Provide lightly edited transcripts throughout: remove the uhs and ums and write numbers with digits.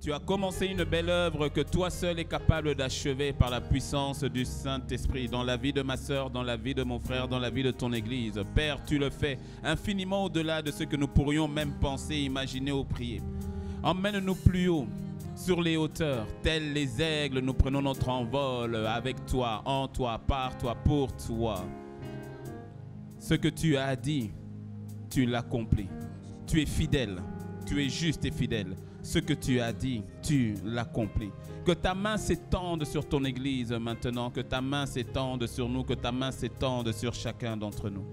Tu as commencé une belle œuvre que toi seul es capable d'achever par la puissance du Saint-Esprit dans la vie de ma sœur, dans la vie de mon frère, dans la vie de ton Église. Père, tu le fais infiniment au-delà de ce que nous pourrions même penser, imaginer ou prier. Emmène-nous plus haut, sur les hauteurs, tels les aigles, nous prenons notre envol avec toi, en toi, par toi, pour toi. Ce que tu as dit, tu l'accomplis. Tu es fidèle, tu es juste et fidèle. Ce que tu as dit, tu l'accomplis. Que ta main s'étende sur ton Église maintenant, que ta main s'étende sur nous, que ta main s'étende sur chacun d'entre nous.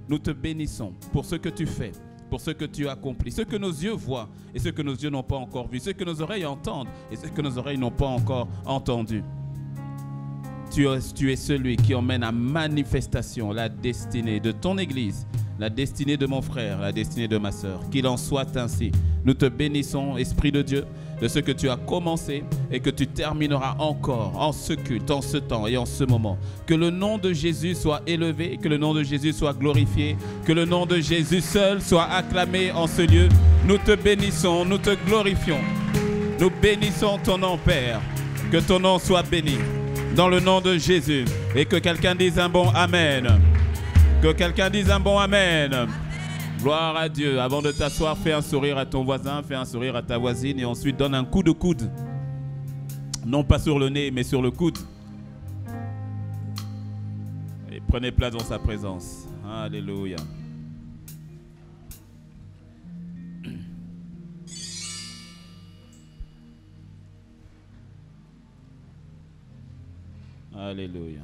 Nous te bénissons pour ce que tu fais, pour ce que tu accomplis, ce que nos yeux voient et ce que nos yeux n'ont pas encore vu, ce que nos oreilles entendent et ce que nos oreilles n'ont pas encore entendu. Tu es celui qui emmène à manifestation la destinée de ton Église, la destinée de mon frère, la destinée de ma sœur. Qu'il en soit ainsi. Nous te bénissons, Esprit de Dieu, de ce que tu as commencé et que tu termineras encore en ce culte, en ce temps et en ce moment. Que le nom de Jésus soit élevé, que le nom de Jésus soit glorifié, que le nom de Jésus seul soit acclamé en ce lieu. Nous te bénissons, nous te glorifions. Nous bénissons ton nom, Père. Que ton nom soit béni. Dans le nom de Jésus. Et que quelqu'un dise un bon Amen. Que quelqu'un dise un bon Amen. Gloire à Dieu. Avant de t'asseoir, fais un sourire à ton voisin, fais un sourire à ta voisine et ensuite donne un coup de coude. Non pas sur le nez, mais sur le coude. Et prenez place dans sa présence. Alléluia. Alléluia.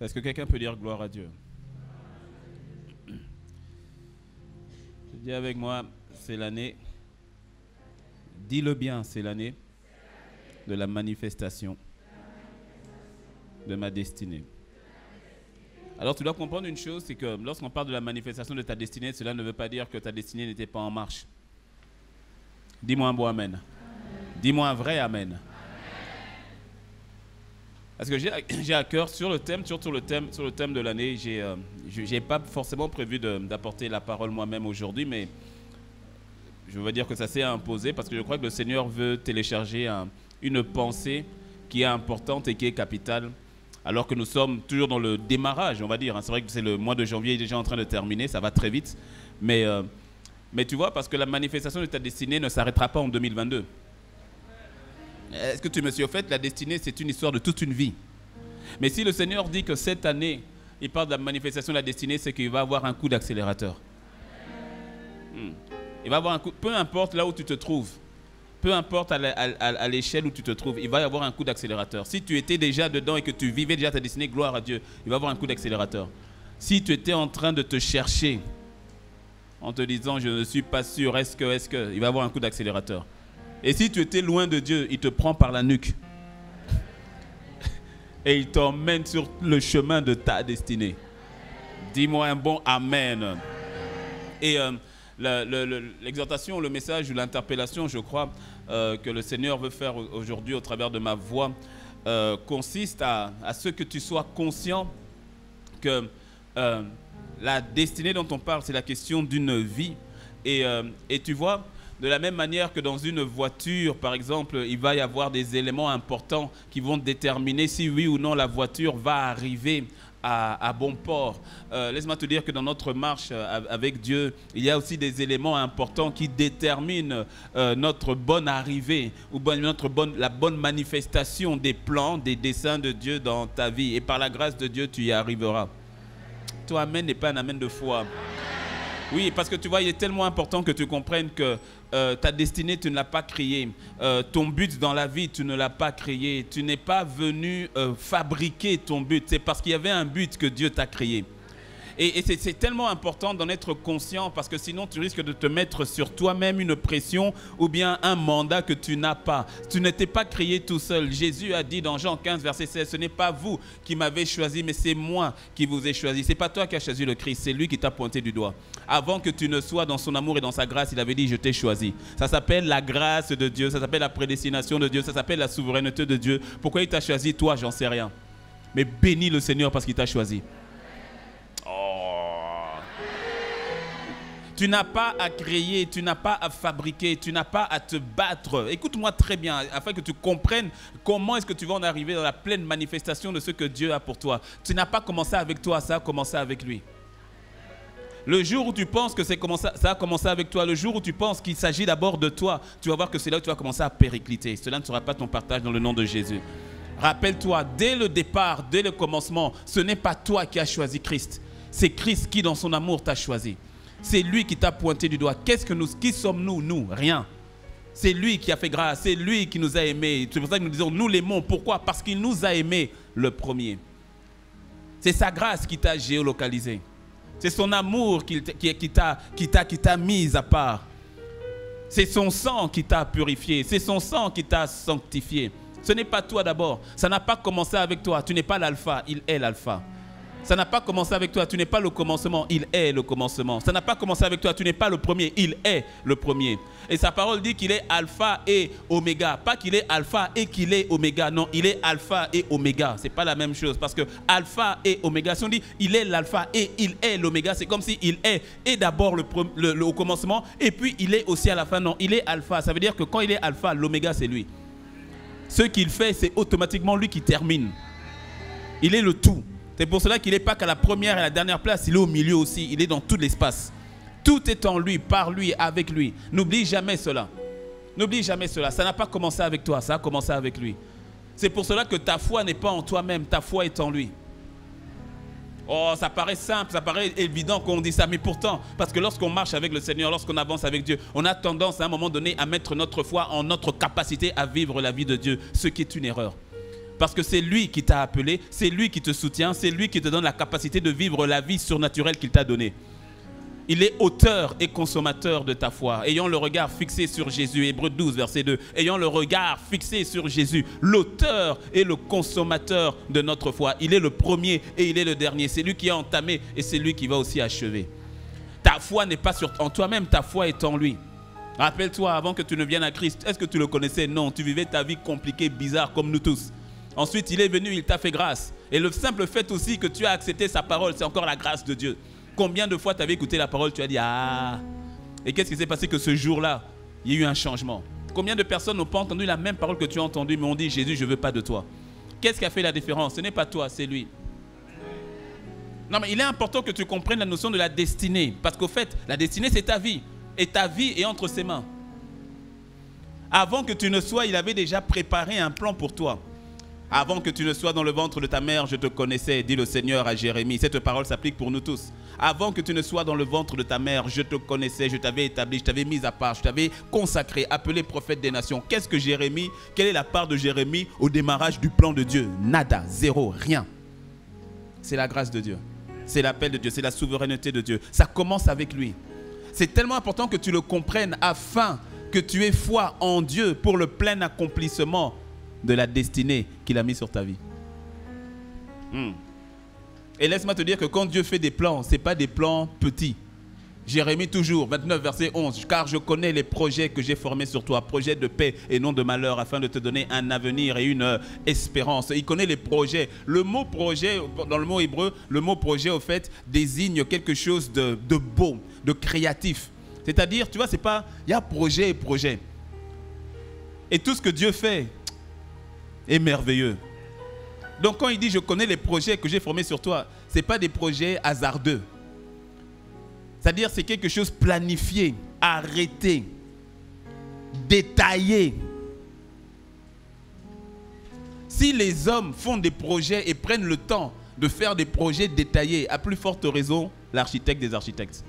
Est-ce que quelqu'un peut dire gloire à Dieu? Dis avec moi, c'est l'année. Dis-le bien, c'est l'année de la manifestation de ma destinée. Alors tu dois comprendre une chose, c'est que lorsqu'on parle de la manifestation de ta destinée, cela ne veut pas dire que ta destinée n'était pas en marche. Dis-moi un bon amen. Dis-moi un vrai amen. Parce que j'ai à cœur sur le thème, surtout le thème de l'année, j'ai pas forcément prévu d'apporter la parole moi-même aujourd'hui, mais je veux dire que ça s'est imposé parce que je crois que le Seigneur veut télécharger une pensée qui est importante et qui est capitale. Alors que nous sommes toujours dans le démarrage, on va dire. C'est vrai que c'est le mois de janvier déjà en train de terminer, ça va très vite. Mais tu vois, parce que la manifestation de ta destinée ne s'arrêtera pas en 2022. Est-ce que tu me suis au fait, la destinée, c'est une histoire de toute une vie. Mais si le Seigneur dit que cette année, il parle de la manifestation de la destinée, c'est qu'il va avoir un coup d'accélérateur. Il va avoir un coup, peu importe là où tu te trouves. Peu importe à l'échelle où tu te trouves, il va y avoir un coup d'accélérateur. Si tu étais déjà dedans et que tu vivais déjà ta destinée, gloire à Dieu, il va y avoir un coup d'accélérateur. Si tu étais en train de te chercher, en te disant je ne suis pas sûr, est-ce que, il va y avoir un coup d'accélérateur. Et si tu étais loin de Dieu, il te prend par la nuque. Et il t'emmène sur le chemin de ta destinée. Dis-moi un bon Amen. Et l'exhortation, le message ou l'interpellation, je crois, que le Seigneur veut faire aujourd'hui au travers de ma voix, consiste à ce que tu sois conscient que la destinée dont on parle, c'est la question d'une vie. Et tu vois, de la même manière que dans une voiture, par exemple, il va y avoir des éléments importants qui vont déterminer si oui ou non la voiture va arriver à bon port. Laisse-moi te dire que dans notre marche avec Dieu, il y a aussi des éléments importants qui déterminent notre bonne arrivée ou la bonne manifestation des plans, des desseins de Dieu dans ta vie. Et par la grâce de Dieu, tu y arriveras. Toi, amen n'est pas un amen de foi. Oui, parce que tu vois, il est tellement important que tu comprennes que ta destinée, tu ne l'as pas créée. Ton but dans la vie, tu ne l'as pas créé. Tu n'es pas venu fabriquer ton but. C'est parce qu'il y avait un but que Dieu t'a créé. Et c'est tellement important d'en être conscient parce que sinon tu risques de te mettre sur toi-même une pression ou bien un mandat que tu n'as pas. Tu n'étais pas créé tout seul. Jésus a dit dans Jean 15, verset 16, ce n'est pas vous qui m'avez choisi, mais c'est moi qui vous ai choisi. Ce n'est pas toi qui as choisi le Christ, c'est lui qui t'a pointé du doigt. Avant que tu ne sois dans son amour et dans sa grâce, il avait dit je t'ai choisi. Ça s'appelle la grâce de Dieu, ça s'appelle la prédestination de Dieu, ça s'appelle la souveraineté de Dieu. Pourquoi il t'a choisi toi? J'en sais rien. Mais bénis le Seigneur parce qu'il t'a choisi. Tu n'as pas à créer, tu n'as pas à fabriquer, tu n'as pas à te battre. Écoute-moi très bien, afin que tu comprennes comment est-ce que tu vas en arriver dans la pleine manifestation de ce que Dieu a pour toi. Tu n'as pas commencé avec toi, ça a commencé avec lui. Le jour où tu penses que ça a commencé avec toi, le jour où tu penses qu'il s'agit d'abord de toi, tu vas voir que c'est là où tu vas commencer à péricliter. Cela ne sera pas ton partage dans le nom de Jésus. Rappelle-toi, dès le départ, dès le commencement, ce n'est pas toi qui as choisi Christ. C'est Christ qui, dans son amour, t'a choisi. C'est lui qui t'a pointé du doigt. Qui sommes-nous, nous? Rien. C'est lui qui a fait grâce. C'est lui qui nous a aimés. C'est pour ça que nous disons, nous l'aimons. Pourquoi? Parce qu'il nous a aimés le premier. C'est sa grâce qui t'a géolocalisé. C'est son amour qui t'a mis à part. C'est son sang qui t'a purifié. C'est son sang qui t'a sanctifié. Ce n'est pas toi d'abord. Ça n'a pas commencé avec toi. Tu n'es pas l'alpha. Il est l'alpha. Ça n'a pas commencé avec toi, tu n'es pas le commencement, il est le commencement. Ça n'a pas commencé avec toi, tu n'es pas le premier, il est le premier. Et sa parole dit qu'il est alpha et oméga. Pas qu'il est alpha et qu'il est oméga, non, il est alpha et oméga. Ce n'est pas la même chose parce que alpha et oméga, si on dit il est l'alpha et il est l'oméga, c'est comme si il est d'abord au commencement et puis il est aussi à la fin. Non, il est alpha, ça veut dire que quand il est alpha, l'oméga c'est lui. Ce qu'il fait, c'est automatiquement lui qui termine. Il est le tout. C'est pour cela qu'il n'est pas qu'à la première et à la dernière place, il est au milieu aussi, il est dans tout l'espace. Tout est en lui, par lui, avec lui. N'oublie jamais cela. N'oublie jamais cela. Ça n'a pas commencé avec toi, ça a commencé avec lui. C'est pour cela que ta foi n'est pas en toi-même, ta foi est en lui. Oh, ça paraît simple, ça paraît évident qu'on dit ça, mais pourtant, parce que lorsqu'on marche avec le Seigneur, lorsqu'on avance avec Dieu, on a tendance à un moment donné à mettre notre foi en notre capacité à vivre la vie de Dieu, ce qui est une erreur. Parce que c'est lui qui t'a appelé, c'est lui qui te soutient, c'est lui qui te donne la capacité de vivre la vie surnaturelle qu'il t'a donnée. Il est auteur et consommateur de ta foi. Ayant le regard fixé sur Jésus, Hébreux 12, verset 2. Ayant le regard fixé sur Jésus, l'auteur et le consommateur de notre foi. Il est le premier et il est le dernier. C'est lui qui a entamé et c'est lui qui va aussi achever. Ta foi n'est pas en toi-même, ta foi est en lui. Rappelle-toi, avant que tu ne viennes à Christ, est-ce que tu le connaissais? Non, tu vivais ta vie compliquée, bizarre, comme nous tous. Ensuite, il est venu, il t'a fait grâce. Et le simple fait aussi que tu as accepté sa parole, c'est encore la grâce de Dieu. Combien de fois tu avais écouté la parole, tu as dit « Ah !» Et qu'est-ce qui s'est passé que ce jour-là, il y a eu un changement? Combien de personnes n'ont pas entendu la même parole que tu as entendue, mais ont dit « Jésus, je ne veux pas de toi ». Qu'est-ce qui a fait la différence? Ce n'est pas toi, c'est lui. Non, mais il est important que tu comprennes la notion de la destinée. Parce qu'au fait, la destinée, c'est ta vie. Et ta vie est entre ses mains. Avant que tu ne sois, il avait déjà préparé un plan pour toi. Avant que tu ne sois dans le ventre de ta mère, je te connaissais, dit le Seigneur à Jérémie. Cette parole s'applique pour nous tous. Avant que tu ne sois dans le ventre de ta mère, je te connaissais, je t'avais établi, je t'avais mis à part, je t'avais consacré, appelé prophète des nations. Qu'est-ce que Jérémie? Quelle est la part de Jérémie au démarrage du plan de Dieu? Nada, zéro, rien. C'est la grâce de Dieu. C'est l'appel de Dieu, c'est la souveraineté de Dieu. Ça commence avec lui. C'est tellement important que tu le comprennes afin que tu aies foi en Dieu pour le plein accomplissement de la destinée qu'il a mis sur ta vie. Et laisse-moi te dire que quand Dieu fait des plans, ce n'est pas des plans petits. Jérémie toujours, 29 verset 11. Car je connais les projets que j'ai formés sur toi, projets de paix et non de malheur, afin de te donner un avenir et une espérance. Il connaît les projets. Le mot projet, dans le mot hébreu, le mot projet au fait désigne quelque chose de beau, de créatif. C'est-à-dire, tu vois, c'est pas, il y a projet et projet. Et tout ce que Dieu fait est merveilleux. Donc quand il dit je connais les projets que j'ai formés sur toi, ce n'est pas des projets hasardeux. C'est-à-dire c'est quelque chose planifié, arrêté, détaillé. Si les hommes font des projets et prennent le temps de faire des projets détaillés, à plus forte raison, l'architecte des architectes.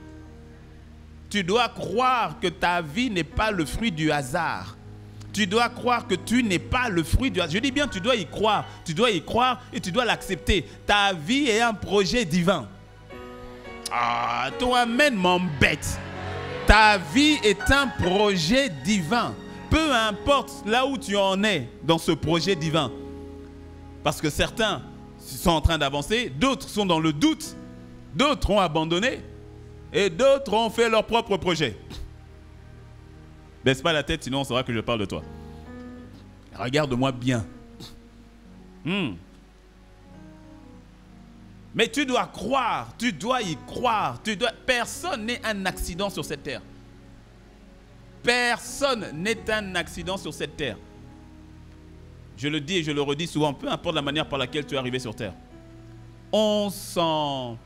Tu dois croire que ta vie n'est pas le fruit du hasard. Tu dois croire que tu n'es pas le fruit du hasard. Je dis bien, tu dois y croire. Tu dois y croire et tu dois l'accepter. Ta vie est un projet divin. Ah, toi-même m'embête. Ta vie est un projet divin. Peu importe là où tu en es dans ce projet divin. Parce que certains sont en train d'avancer, d'autres sont dans le doute, d'autres ont abandonné et d'autres ont fait leur propre projet. Baisse pas la tête, sinon on saura que je parle de toi. Regarde-moi bien. Mais tu dois croire, tu dois y croire. Personne n'est un accident sur cette terre. Personne n'est un accident sur cette terre. Je le dis et je le redis souvent, peu importe la manière par laquelle tu es arrivé sur terre. On s'en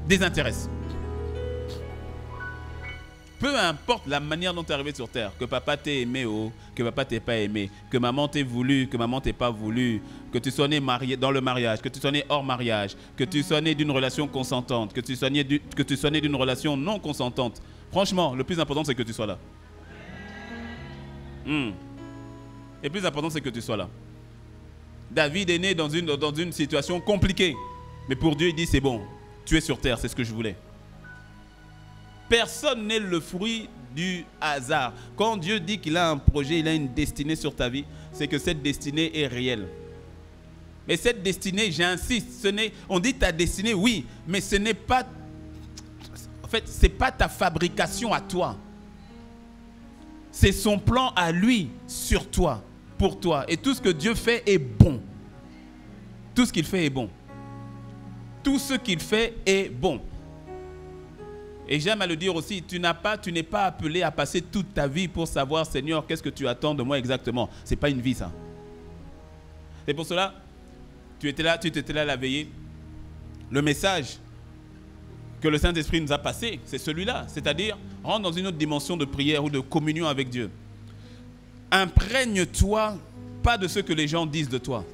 désintéresse. Peu importe la manière dont tu es arrivé sur terre, que papa t'ait aimé ou que papa t'ait pas aimé, que maman t'ait voulu, que maman t'ait pas voulu, que tu sois né marié dans le mariage, que tu sois né hors mariage, que tu sois né d'une relation consentante, que tu sois né d'une relation non consentante. Franchement, le plus important c'est que tu sois là. Le plus important c'est que tu sois là. David est né dans une situation compliquée, mais pour Dieu il dit c'est bon, tu es sur terre, c'est ce que je voulais. Personne n'est le fruit du hasard. Quand Dieu dit qu'il a un projet, il a une destinée sur ta vie, c'est que cette destinée est réelle. Mais cette destinée, j'insiste, on dit ta destinée, oui, mais ce n'est pas, en fait, ce n'est pas ta fabrication à toi. C'est son plan à lui, sur toi, pour toi. Et tout ce que Dieu fait est bon. Tout ce qu'il fait est bon. Tout ce qu'il fait est bon. Et j'aime à le dire aussi, tu n'es pas appelé à passer toute ta vie pour savoir, Seigneur, qu'est-ce que tu attends de moi exactement. Ce n'est pas une vie, ça. Et pour cela, tu étais là la veillée. Le message que le Saint-Esprit nous a passé, c'est celui-là. C'est-à-dire, rentre dans une autre dimension de prière ou de communion avec Dieu. Imprègne-toi pas de ce que les gens disent de toi.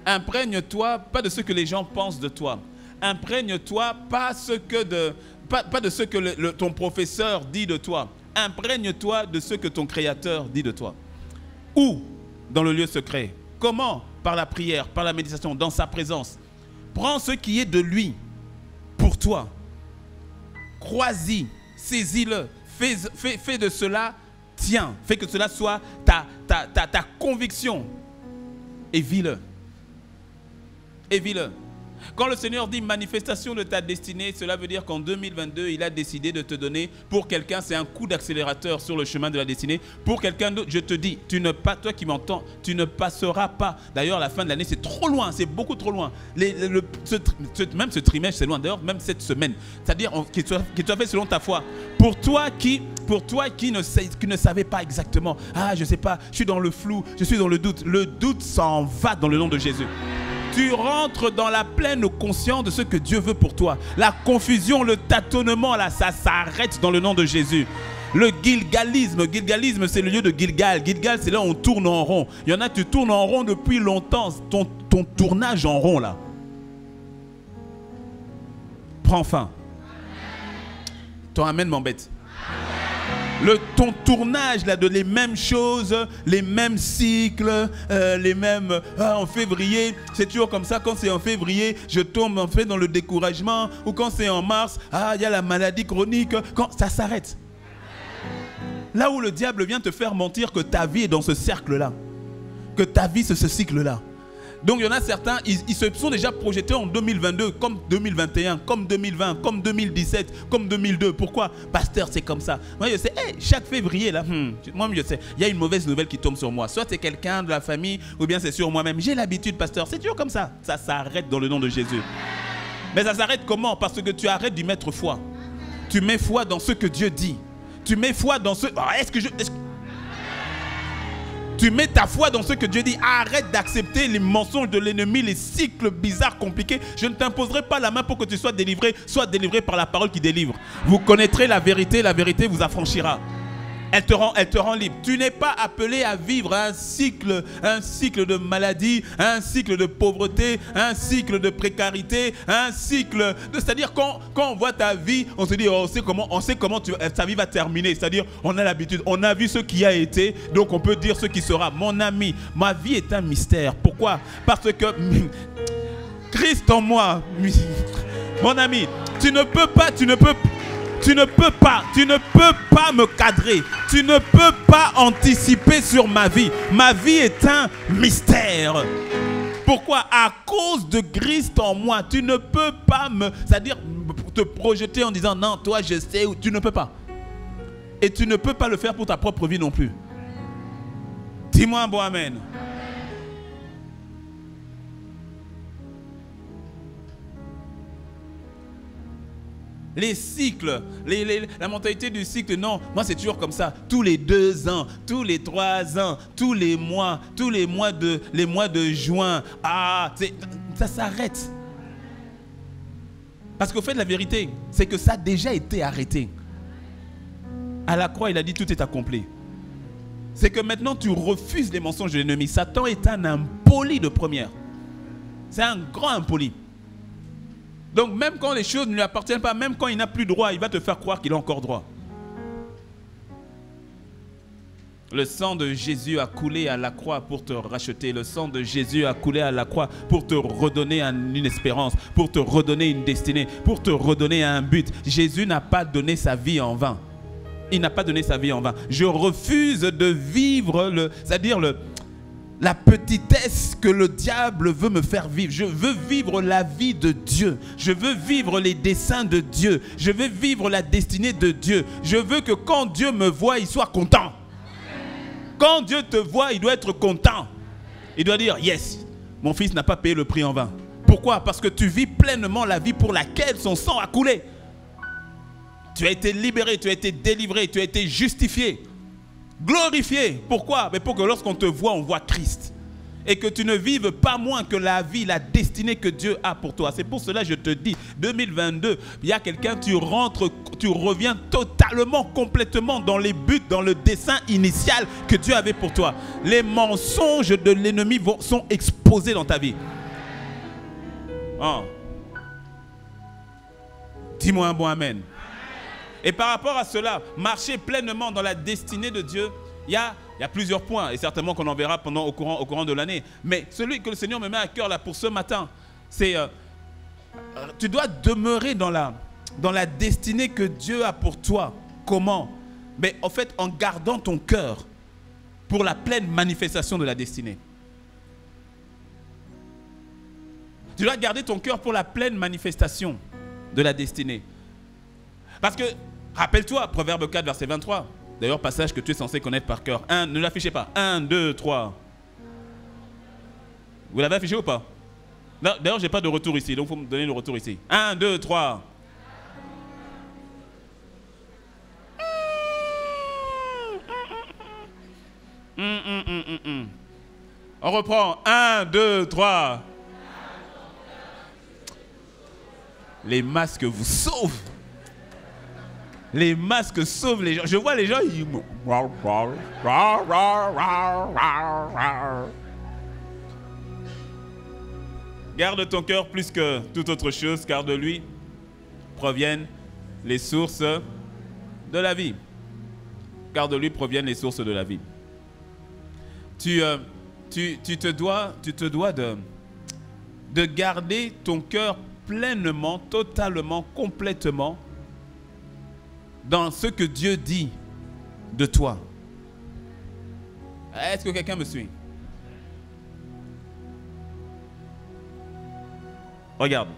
Imprègne-toi pas de ce que les gens pensent de toi. Imprègne-toi pas de ce que ton professeur dit de toi. Imprègne-toi de ce que ton Créateur dit de toi. Où? Dans le lieu secret. Comment? Par la prière, par la méditation, dans sa présence. Prends ce qui est de lui pour toi. Crois-y, saisis-le. Fais de cela tien. Fais que cela soit ta conviction. Et vis-le. Et vis-le. Quand le Seigneur dit manifestation de ta destinée, cela veut dire qu'en 2022, il a décidé de te donner, pour quelqu'un, c'est un coup d'accélérateur sur le chemin de la destinée. Pour quelqu'un d'autre, je te dis, toi qui m'entends, tu ne passeras pas. D'ailleurs, la fin de l'année, c'est trop loin, c'est beaucoup trop loin. Même ce trimestre, c'est loin. D'ailleurs, même cette semaine. C'est-à-dire qu'il soit fait selon ta foi. Pour toi qui ne savais pas exactement, je ne sais pas, je suis dans le flou, je suis dans le doute s'en va dans le nom de Jésus. Tu rentres dans la pleine conscience de ce que Dieu veut pour toi. La confusion, le tâtonnement, là, ça s'arrête dans le nom de Jésus. Le Gilgalisme, c'est le lieu de Gilgal. Gilgal, c'est là où on tourne en rond. Il y en a, tu tournes en rond depuis longtemps. Ton tournage en rond, là. Prends fin. Ton amen m'embête. Ton tournage là, de les mêmes choses, les mêmes cycles, les mêmes... en février, c'est toujours comme ça. Quand c'est en février, je tombe en fait dans le découragement. Ou quand c'est en mars, il y a la maladie chronique. Quand ça s'arrête. Là où le diable vient te faire mentir que ta vie est dans ce cercle-là. Que ta vie, c'est ce cycle-là. Donc il y en a certains, ils se sont déjà projetés en 2022, comme 2021, comme 2020, comme 2017, comme 2002. Pourquoi? Pasteur, c'est comme ça. Moi je sais, chaque février là, moi je sais, il y a une mauvaise nouvelle qui tombe sur moi. Soit c'est quelqu'un de la famille, ou bien c'est sur moi-même. J'ai l'habitude, pasteur, c'est toujours comme ça. Ça s'arrête dans le nom de Jésus. Mais ça s'arrête comment? Parce que tu arrêtes d'y mettre foi. Tu mets foi dans ce que Dieu dit. Tu mets foi dans ce... Tu mets ta foi dans ce que Dieu dit. Arrête d'accepter les mensonges de l'ennemi, les cycles bizarres, compliqués. Je ne t'imposerai pas la main pour que tu sois délivré. Sois délivré par la parole qui délivre. Vous connaîtrez la vérité vous affranchira. Elle te rend libre. Tu n'es pas appelé à vivre un cycle de maladie, un cycle de pauvreté, un cycle de précarité, un cycle de... C'est-à-dire quand on voit ta vie, on se dit, on sait comment ta vie va terminer. C'est-à-dire, on a l'habitude, on a vu ce qui a été, donc on peut dire ce qui sera. Mon ami, ma vie est un mystère. Pourquoi? Parce que Christ en moi, mon ami, tu ne peux pas me cadrer. Tu ne peux pas anticiper sur ma vie. Ma vie est un mystère. Pourquoi? À cause de Christ en moi. Tu ne peux pas c'est-à-dire te projeter en disant non, toi je sais. Tu ne peux pas. Et tu ne peux pas le faire pour ta propre vie non plus. Dis-moi un bon amen. Les cycles, la mentalité du cycle, non, moi c'est toujours comme ça. Tous les 2 ans, tous les 3 ans, tous les mois de juin, ça s'arrête. Parce qu'au fait, la vérité, c'est que ça a déjà été arrêté. À la croix, il a dit tout est accompli. C'est que maintenant tu refuses les mensonges de l'ennemi. Satan est un impoli de première. C'est un grand impoli. Donc même quand les choses ne lui appartiennent pas, même quand il n'a plus droit, il va te faire croire qu'il a encore droit. Le sang de Jésus a coulé à la croix pour te racheter. Le sang de Jésus a coulé à la croix pour te redonner une espérance, pour te redonner une destinée, pour te redonner un but. Jésus n'a pas donné sa vie en vain. Il n'a pas donné sa vie en vain. Je refuse de vivre la petitesse que le diable veut me faire vivre. Je veux vivre la vie de Dieu. Je veux vivre les desseins de Dieu. Je veux vivre la destinée de Dieu. Je veux que quand Dieu me voit, il soit content. Quand Dieu te voit, il doit être content. Il doit dire, yes, mon fils n'a pas payé le prix en vain. Pourquoi? Parce que tu vis pleinement la vie pour laquelle son sang a coulé. Tu as été libéré, tu as été délivré, tu as été justifié, glorifié. Pourquoi? Mais pour que lorsqu'on te voit, on voit Christ. Et que tu ne vives pas moins que la vie, la destinée que Dieu a pour toi. C'est pour cela que je te dis, 2022, il y a quelqu'un, tu reviens totalement, complètement dans les buts, dans le dessein initial que Dieu avait pour toi. Les mensonges de l'ennemi sont exposés dans ta vie. Oh. Dis-moi un bon amen. Et par rapport à cela, marcher pleinement dans la destinée de Dieu, il y a plusieurs points, et certainement qu'on en verra au courant de l'année. Mais celui que le Seigneur me met à cœur là pour ce matin, c'est tu dois demeurer dans la destinée que Dieu a pour toi. Comment? Mais en fait, en gardant ton cœur pour la pleine manifestation de la destinée. Tu dois garder ton cœur pour la pleine manifestation de la destinée. Parce que, rappelle-toi, Proverbe 4, verset 23. D'ailleurs, passage que tu es censé connaître par cœur. Ne l'affichez pas. 1, 2, 3. Vous l'avez affiché ou pas? D'ailleurs, je n'ai pas de retour ici, donc il faut me donner le retour ici. 1, 2, 3. On reprend. 1, 2, 3. Les masques vous sauvent. Les masques sauvent les gens. Je vois les gens, ils... Garde ton cœur plus que toute autre chose, car de lui proviennent les sources de la vie. Car de lui proviennent les sources de la vie. Tu te dois de garder ton cœur pleinement, totalement, complètement dans ce que Dieu dit de toi. Est-ce que quelqu'un me suit? Regarde.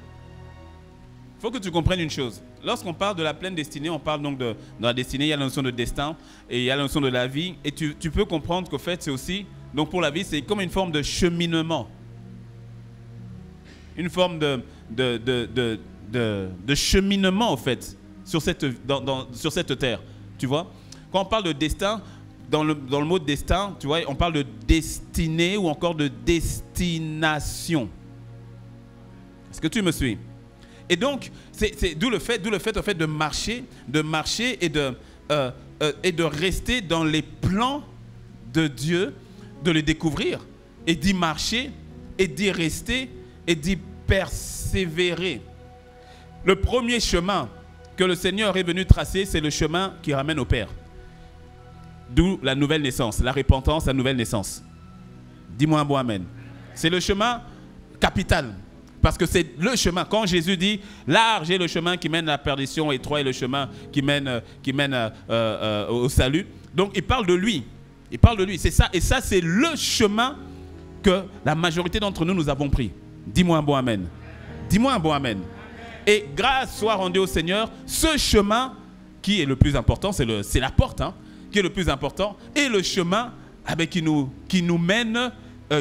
Il faut que tu comprennes une chose. Lorsqu'on parle de la pleine destinée, on parle donc dans la destinée, il y a la notion de destin et il y a la notion de la vie. Et tu peux comprendre qu'au fait, c'est aussi, donc pour la vie, c'est comme une forme de cheminement. Une forme de cheminement, en fait, sur cette terre. Tu vois? Quand on parle de destin, dans le mot destin, tu vois, on parle de destinée ou encore de destination. Est-ce que tu me suis? Et donc, c'est d'où le fait en fait, de marcher et de rester dans les plans de Dieu, de les découvrir et d'y marcher et d'y rester et d'y persévérer. Le premier chemin que le Seigneur est venu tracer, c'est le chemin qui ramène au Père. D'où la nouvelle naissance, la repentance, la nouvelle naissance. Dis-moi un bon amen. C'est le chemin capital. Parce que c'est le chemin. Quand Jésus dit « large est le chemin qui mène à la perdition, étroit est le chemin qui mène au salut ». Donc il parle de lui. Il parle de lui. C'est ça. Et ça, c'est le chemin que la majorité d'entre nous avons pris. Dis-moi un bon amen. Dis-moi un bon amen. Et grâce soit rendue au Seigneur, ce chemin qui est le plus important, c'est la porte, hein, qui est le plus important, et le chemin qui nous mène,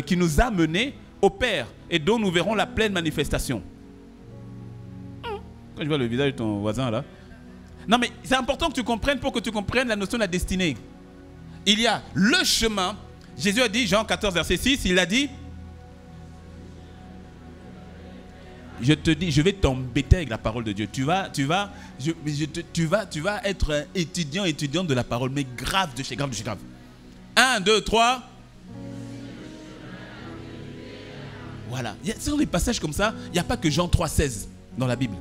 qui nous a menés au Père, et dont nous verrons la pleine manifestation. Quand je vois le visage de ton voisin là. Non mais c'est important que tu comprennes pour que tu comprennes la notion de la destinée. Il y a le chemin. Jésus a dit, Jean 14, verset 6, il a dit, je te dis, je vais t'embêter avec la parole de Dieu. Tu vas être un étudiant de la parole, mais grave de chez grave. 1, 2, 3. Voilà. Sur des passages comme ça, il n'y a pas que Jean 3, 16 dans la Bible.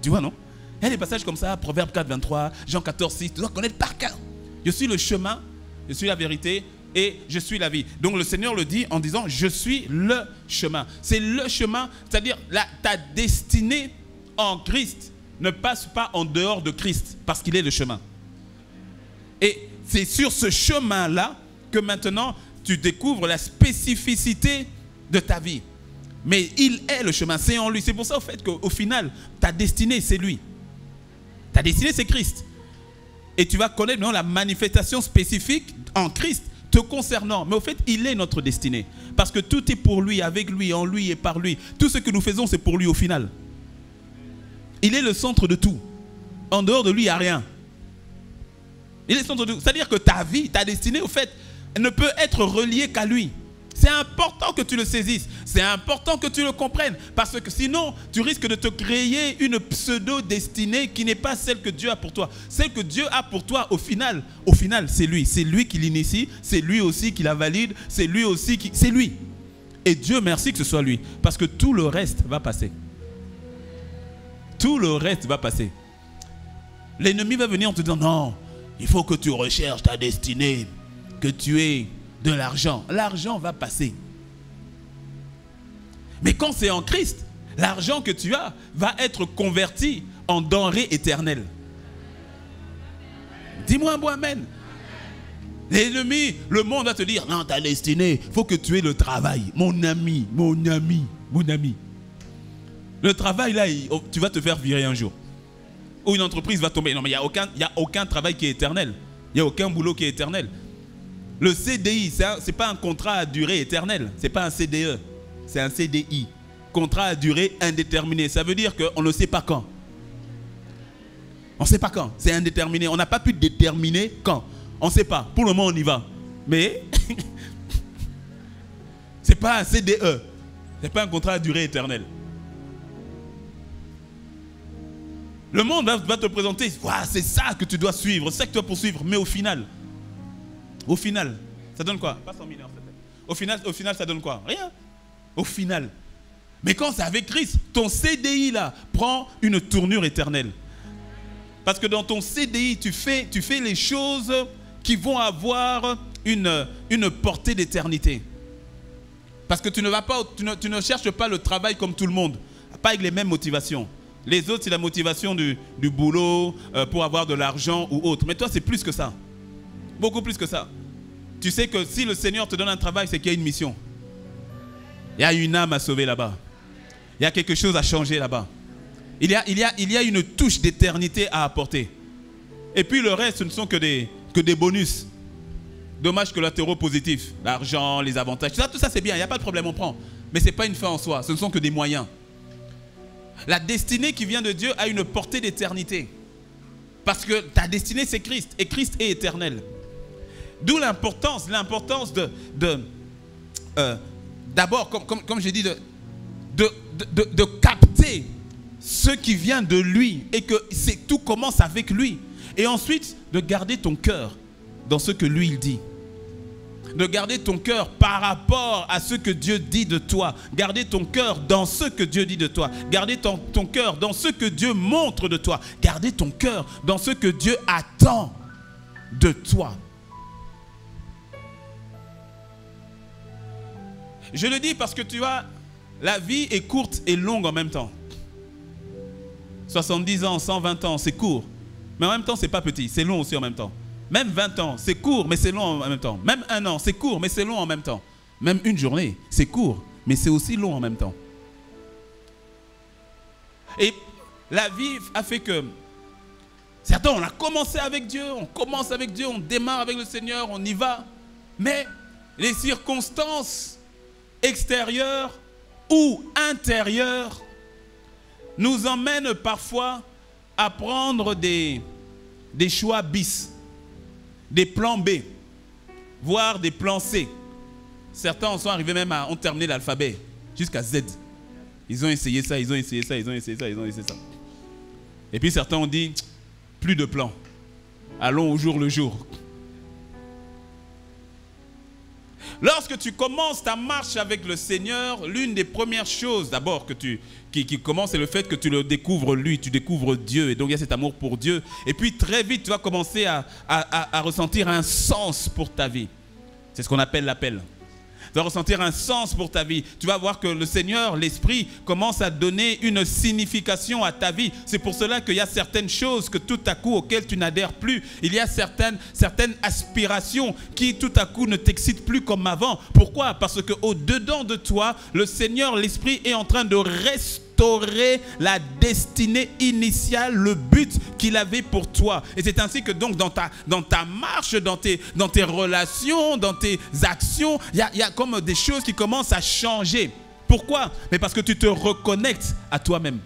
Tu vois, non? Il y a des passages comme ça, Proverbe 4, 23, Jean 14, 6. Tu dois connaître par cœur. Je suis le chemin, je suis la vérité et je suis la vie. Donc le Seigneur le dit en disant, je suis le chemin. C'est le chemin, c'est-à-dire ta destinée en Christ ne passe pas en dehors de Christ parce qu'il est le chemin. Et c'est sur ce chemin-là que maintenant tu découvres la spécificité de ta vie. Mais il est le chemin, c'est en lui. C'est pour ça au fait qu'au final, ta destinée, c'est lui. Ta destinée, c'est Christ. Et tu vas connaître maintenant la manifestation spécifique en Christ te concernant. Mais au fait, il est notre destinée. Parce que tout est pour lui, avec lui, en lui et par lui. Tout ce que nous faisons, c'est pour lui au final. Il est le centre de tout. En dehors de lui, il n'y a rien. Il est le centre de tout. C'est-à-dire que ta vie, ta destinée, au fait, ne peut être reliée qu'à lui. C'est important que tu le saisisses. C'est important que tu le comprennes. Parce que sinon, tu risques de te créer une pseudo-destinée qui n'est pas celle que Dieu a pour toi. Celle que Dieu a pour toi, au final, c'est lui. C'est lui qui l'initie. C'est lui aussi qui la valide. C'est lui aussi qui... C'est lui. Et Dieu merci que ce soit lui. Parce que tout le reste va passer. Tout le reste va passer. L'ennemi va venir en te disant, non, il faut que tu recherches ta destinée. Que tu aies de l'argent. L'argent va passer. Mais quand c'est en Christ, l'argent que tu as va être converti en denrée éternelle. Dis-moi un bon amen. L'ennemi, le monde va te dire, non, ta destinée, il faut que tu aies le travail. Mon ami. Le travail là, tu vas te faire virer un jour. Ou une entreprise va tomber. Non, mais il n'y a aucun travail qui est éternel. Il n'y a aucun boulot qui est éternel. Le CDI, ce n'est pas un contrat à durée éternelle. Ce n'est pas un CDE. C'est un CDI. Contrat à durée indéterminée. Ça veut dire qu'on ne sait pas quand. On ne sait pas quand. C'est indéterminé. On n'a pas pu déterminer quand. On ne sait pas. Pour le moment, on y va. Mais ce n'est pas un CDE. Ce n'est pas un contrat à durée éternelle. Le monde va te présenter. C'est ça que tu dois suivre. C'est ça que tu dois poursuivre. Mais au final, ça donne quoi? Pas 100 000 heures. Au final, ça donne quoi? Rien. Au final. Mais quand c'est avec Christ, ton CDI là prend une tournure éternelle. Parce que dans ton CDI, tu fais les choses qui vont avoir une portée d'éternité. Parce que tu ne cherches pas le travail comme tout le monde. Pas avec les mêmes motivations. Les autres, c'est la motivation du boulot pour avoir de l'argent ou autre. Mais toi, c'est plus que ça. Beaucoup plus que ça. Tu sais que si le Seigneur te donne un travail, c'est qu'il y a une mission. Il y a une âme à sauver là-bas. Il y a quelque chose à changer là-bas. Il y a une touche d'éternité à apporter. Et puis le reste, ce ne sont que des bonus. Dommages collatéraux positifs. L'argent, les avantages. Tout ça c'est bien, il n'y a pas de problème, on prend. Mais ce n'est pas une fin en soi, ce ne sont que des moyens. La destinée qui vient de Dieu a une portée d'éternité. Parce que ta destinée c'est Christ. Et Christ est éternel. D'où l'importance d'abord, comme j'ai dit, de capter ce qui vient de lui et que tout commence avec lui. Et ensuite, de garder ton cœur dans ce que lui il dit. De garder ton cœur par rapport à ce que Dieu dit de toi. Garder ton cœur dans ce que Dieu dit de toi. Garder ton cœur dans ce que Dieu montre de toi. Garder ton cœur dans ce que Dieu attend de toi. Je le dis parce que tu vois, la vie est courte et longue en même temps. 70 ans, 120 ans, c'est court. Mais en même temps, c'est pas petit, c'est long aussi en même temps. Même 20 ans, c'est court, mais c'est long en même temps. Même 1 an, c'est court, mais c'est long en même temps. Même une journée, c'est court, mais c'est aussi long en même temps. Et la vie a fait que certains, on a commencé avec Dieu, on démarre avec le Seigneur, on y va. Mais les circonstances extérieures ou intérieures nous emmène parfois à prendre des choix bis, des plans B, voire des plans C. Certains en sont arrivés même à ont terminé l'alphabet jusqu'à Z. Ils ont essayé ça, ils ont essayé ça, ils ont essayé ça, ils ont essayé ça. Et puis certains ont dit, plus de plans. Allons au jour le jour. Lorsque tu commences ta marche avec le Seigneur, l'une des premières choses d'abord qui commence, c'est le fait que tu le découvres lui, tu découvres Dieu. Et donc il y a cet amour pour Dieu. Et puis très vite, tu vas commencer à ressentir un sens pour ta vie. C'est ce qu'on appelle l'appel. Tu vas ressentir un sens pour ta vie. Tu vas voir que le Seigneur, l'Esprit, commence à donner une signification à ta vie. C'est pour cela qu'il y a certaines choses que tout à coup, auxquelles tu n'adhères plus. Il y a certaines aspirations qui tout à coup ne t'excitent plus comme avant. Pourquoi? Parce qu'au-dedans de toi, le Seigneur, l'Esprit est en train de restaurer la destinée initiale, le but qu'il avait pour toi. Et c'est ainsi que donc dans ta marche, dans tes relations, dans tes actions, il y a comme des choses qui commencent à changer. Pourquoi? Mais parce que tu te reconnectes à toi-même.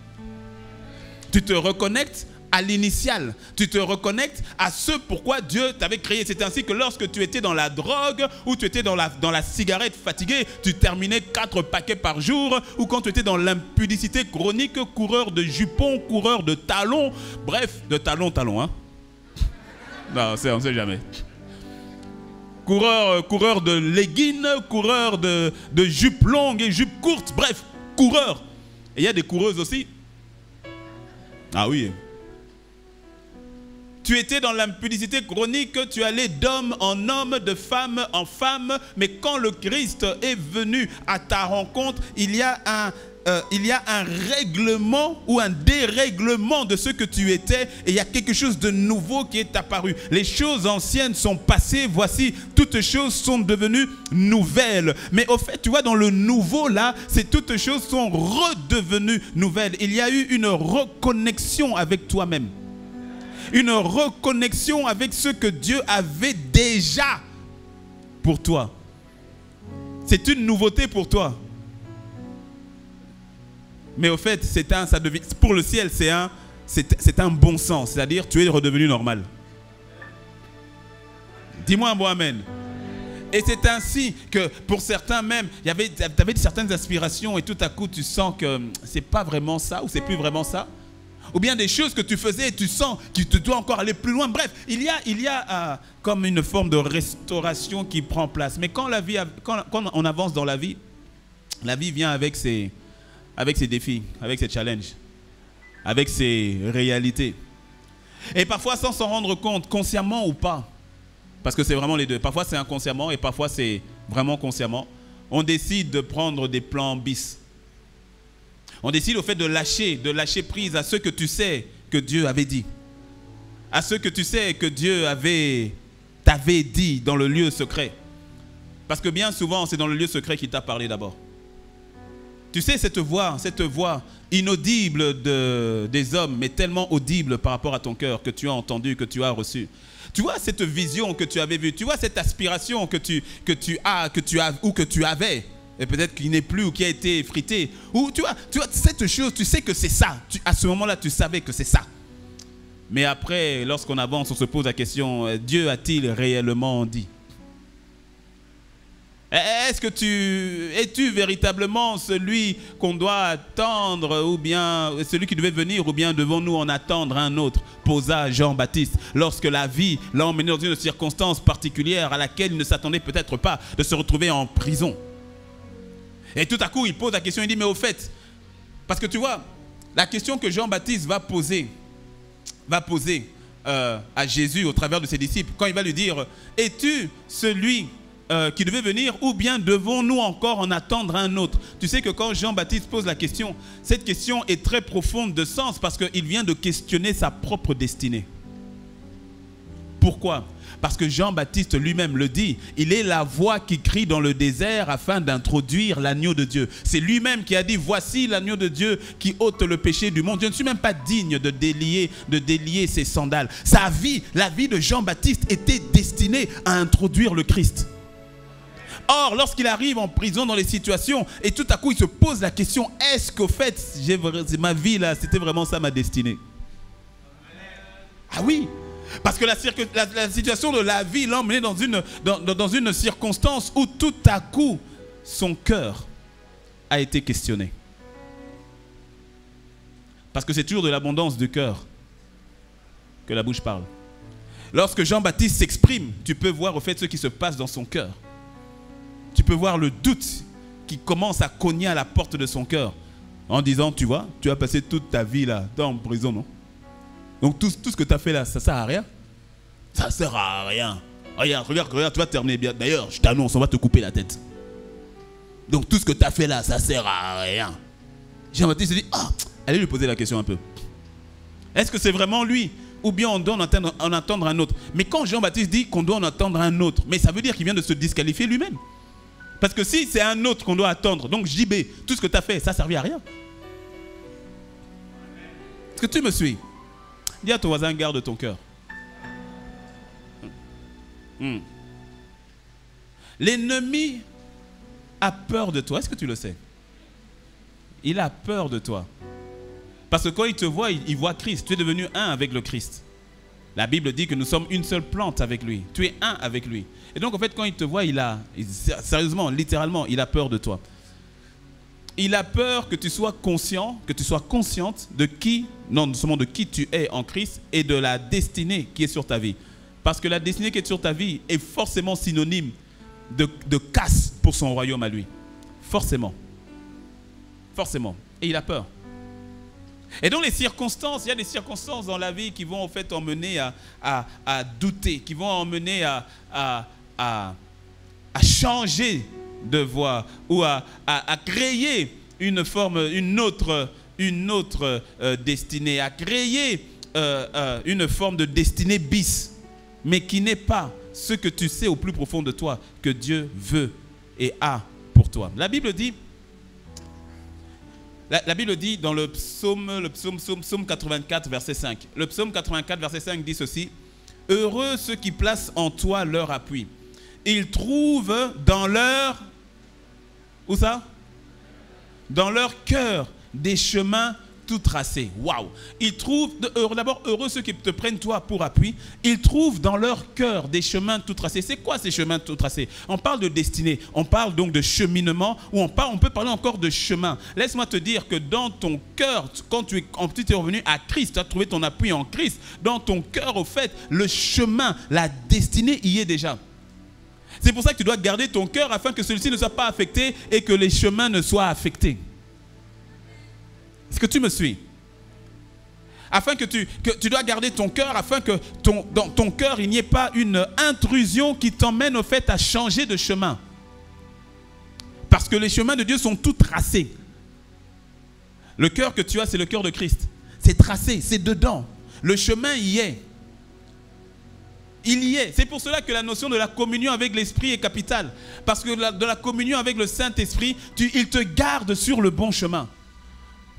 Tu te reconnectes à l'initial. Tu te reconnectes à ce pourquoi Dieu t'avait créé. C'est ainsi que lorsque tu étais dans la drogue ou tu étais dans la cigarette fatiguée, tu terminais 4 paquets par jour, ou quand tu étais dans l'impudicité chronique, coureur de jupons, coureur de talons, bref, de talons, hein. Non, on ne sait jamais. Coureur de leggings, coureur de jupes longues et jupes courtes, bref, coureur. Et il y a des coureuses aussi. Ah oui. Tu étais dans l'impudicité chronique, tu allais d'homme en homme, de femme en femme, mais quand le Christ est venu à ta rencontre, il y a un règlement ou un dérèglement de ce que tu étais, et il y a quelque chose de nouveau qui est apparu. Les choses anciennes sont passées, voici, toutes choses sont devenues nouvelles. Mais au fait, tu vois, dans le nouveau là, toutes choses sont redevenues nouvelles. Il y a eu une reconnexion avec toi-même. Une reconnexion avec ce que Dieu avait déjà pour toi. C'est une nouveauté pour toi. Mais au fait, pour le ciel, c'est un bon sens. C'est-à-dire, tu es redevenu normal. Dis-moi un bon amen. Et c'est ainsi que pour certains même, tu avais certaines aspirations et tout à coup, tu sens que c'est pas vraiment ça ou c'est plus vraiment ça. Ou bien des choses que tu faisais et tu sens que tu dois encore aller plus loin. Bref, il y a comme une forme de restauration qui prend place. Mais quand on avance dans la vie vient avec ses défis, avec ses challenges, avec ses réalités. Et parfois sans s'en rendre compte, consciemment ou pas, parce que c'est vraiment les deux. Parfois c'est inconsciemment et parfois c'est vraiment consciemment. On décide de prendre des plans bis. On décide au fait de lâcher prise à ce que tu sais que Dieu avait dit. À ce que tu sais que Dieu t'avait dit dans le lieu secret. Parce que bien souvent, c'est dans le lieu secret qu'il t'a parlé d'abord. Tu sais, cette voix inaudible des hommes, mais tellement audible par rapport à ton cœur, que tu as entendu, que tu as reçu. Tu vois cette vision que tu avais vue, tu vois cette aspiration que tu avais. Et peut-être qu'il n'est plus ou qui a été effrité. Ou tu vois cette chose, tu sais que c'est ça. À ce moment-là, tu savais que c'est ça. Mais après, lorsqu'on avance, on se pose la question, Dieu a-t-il réellement dit? Es-tu véritablement celui qu'on doit attendre, ou bien celui qui devait venir, ou bien devons-nous en attendre un autre? Posa Jean-Baptiste, lorsque la vie l'a emmené dans une circonstance particulière à laquelle il ne s'attendait peut-être pas, de se retrouver en prison. Et tout à coup, il pose la question, il dit, mais au fait, parce que tu vois, la question que Jean-Baptiste va poser à Jésus au travers de ses disciples, quand il va lui dire, es-tu celui qui devait venir, ou bien devons-nous encore en attendre un autre? Tu sais que quand Jean-Baptiste pose la question, cette question est très profonde de sens, parce qu'il vient de questionner sa propre destinée. Pourquoi? Parce que Jean-Baptiste lui-même le dit, il est la voix qui crie dans le désert afin d'introduire l'agneau de Dieu. C'est lui-même qui a dit, voici l'agneau de Dieu qui ôte le péché du monde. Je ne suis même pas digne de délier ses sandales. La vie de Jean-Baptiste était destinée à introduire le Christ. Or, lorsqu'il arrive en prison dans les situations, et tout à coup il se pose la question, est-ce qu'au fait, ma vie là, c'était vraiment ça ma destinée? Ah oui, parce que la situation de la vie l'a emmené dans une circonstance où tout à coup, son cœur a été questionné. Parce que c'est toujours de l'abondance du cœur que la bouche parle. Lorsque Jean-Baptiste s'exprime, tu peux voir au fait ce qui se passe dans son cœur. Tu peux voir le doute qui commence à cogner à la porte de son cœur en disant, tu vois, tu as passé toute ta vie là, dans en prison, non? Donc tout ce que tu as fait là, ça sert à rien? Ça sert à rien. Regarde, tu vas terminer bien. D'ailleurs, je t'annonce, on va te couper la tête. Donc tout ce que tu as fait là, ça sert à rien. Jean-Baptiste se dit, allez lui poser la question un peu. Est-ce que c'est vraiment lui? Ou bien on doit en attendre un autre? Mais quand Jean-Baptiste dit qu'on doit en attendre un autre, mais ça veut dire qu'il vient de se disqualifier lui-même. Parce que si c'est un autre qu'on doit attendre, donc JB, tout ce que tu as fait, ça ne servait à rien. Est-ce que tu me suis? Dis à ton voisin, garde ton cœur. L'ennemi a peur de toi. Est-ce que tu le sais? Il a peur de toi. Parce que quand il te voit, il voit Christ. Tu es devenu un avec le Christ. La Bible dit que nous sommes une seule plante avec lui. Tu es un avec lui. Et donc en fait, quand il te voit, sérieusement, littéralement, il a peur de toi. Il a peur que tu sois conscient, que tu sois consciente de non seulement de qui tu es en Christ et de la destinée qui est sur ta vie. Parce que la destinée qui est sur ta vie est forcément synonyme de casse pour son royaume à lui. Forcément. Forcément. Et il a peur. Et donc les circonstances, il y a des circonstances dans la vie qui vont en fait emmener à douter, qui vont emmener à changer de voie ou à créer une autre destinée, à créer une forme de destinée bis, mais qui n'est pas ce que tu sais au plus profond de toi que Dieu veut et a pour toi. La Bible dit dans le psaume 84, verset 5. Le psaume 84, verset 5 dit ceci. « Heureux ceux qui placent en toi leur appui. Ils trouvent dans leur... » Où ça? Dans leur cœur des chemins tout tracés. Waouh! Ils trouvent... D'abord, heureux ceux qui te prennent toi pour appui. Ils trouvent dans leur cœur des chemins tout tracés. C'est quoi ces chemins tout tracés? On parle de destinée. On parle donc de cheminement. Ou on peut parler encore de chemin. Laisse-moi te dire que dans ton cœur, quand tu es revenu à Christ, tu as trouvé ton appui en Christ. Dans ton cœur, au fait, le chemin, la destinée y est déjà. C'est pour ça que tu dois garder ton cœur afin que celui-ci ne soit pas affecté et que les chemins ne soient affectés. Est-ce que tu me suis? Afin que tu dois garder ton cœur, afin que dans ton cœur, il n'y ait pas une intrusion qui t'emmène au fait à changer de chemin. Parce que les chemins de Dieu sont tous tracés. Le cœur que tu as, c'est le cœur de Christ. C'est tracé, c'est dedans. Le chemin y est. Il y est. C'est pour cela que la notion de la communion avec l'Esprit est capitale. Parce que de la communion avec le Saint-Esprit, il te garde sur le bon chemin.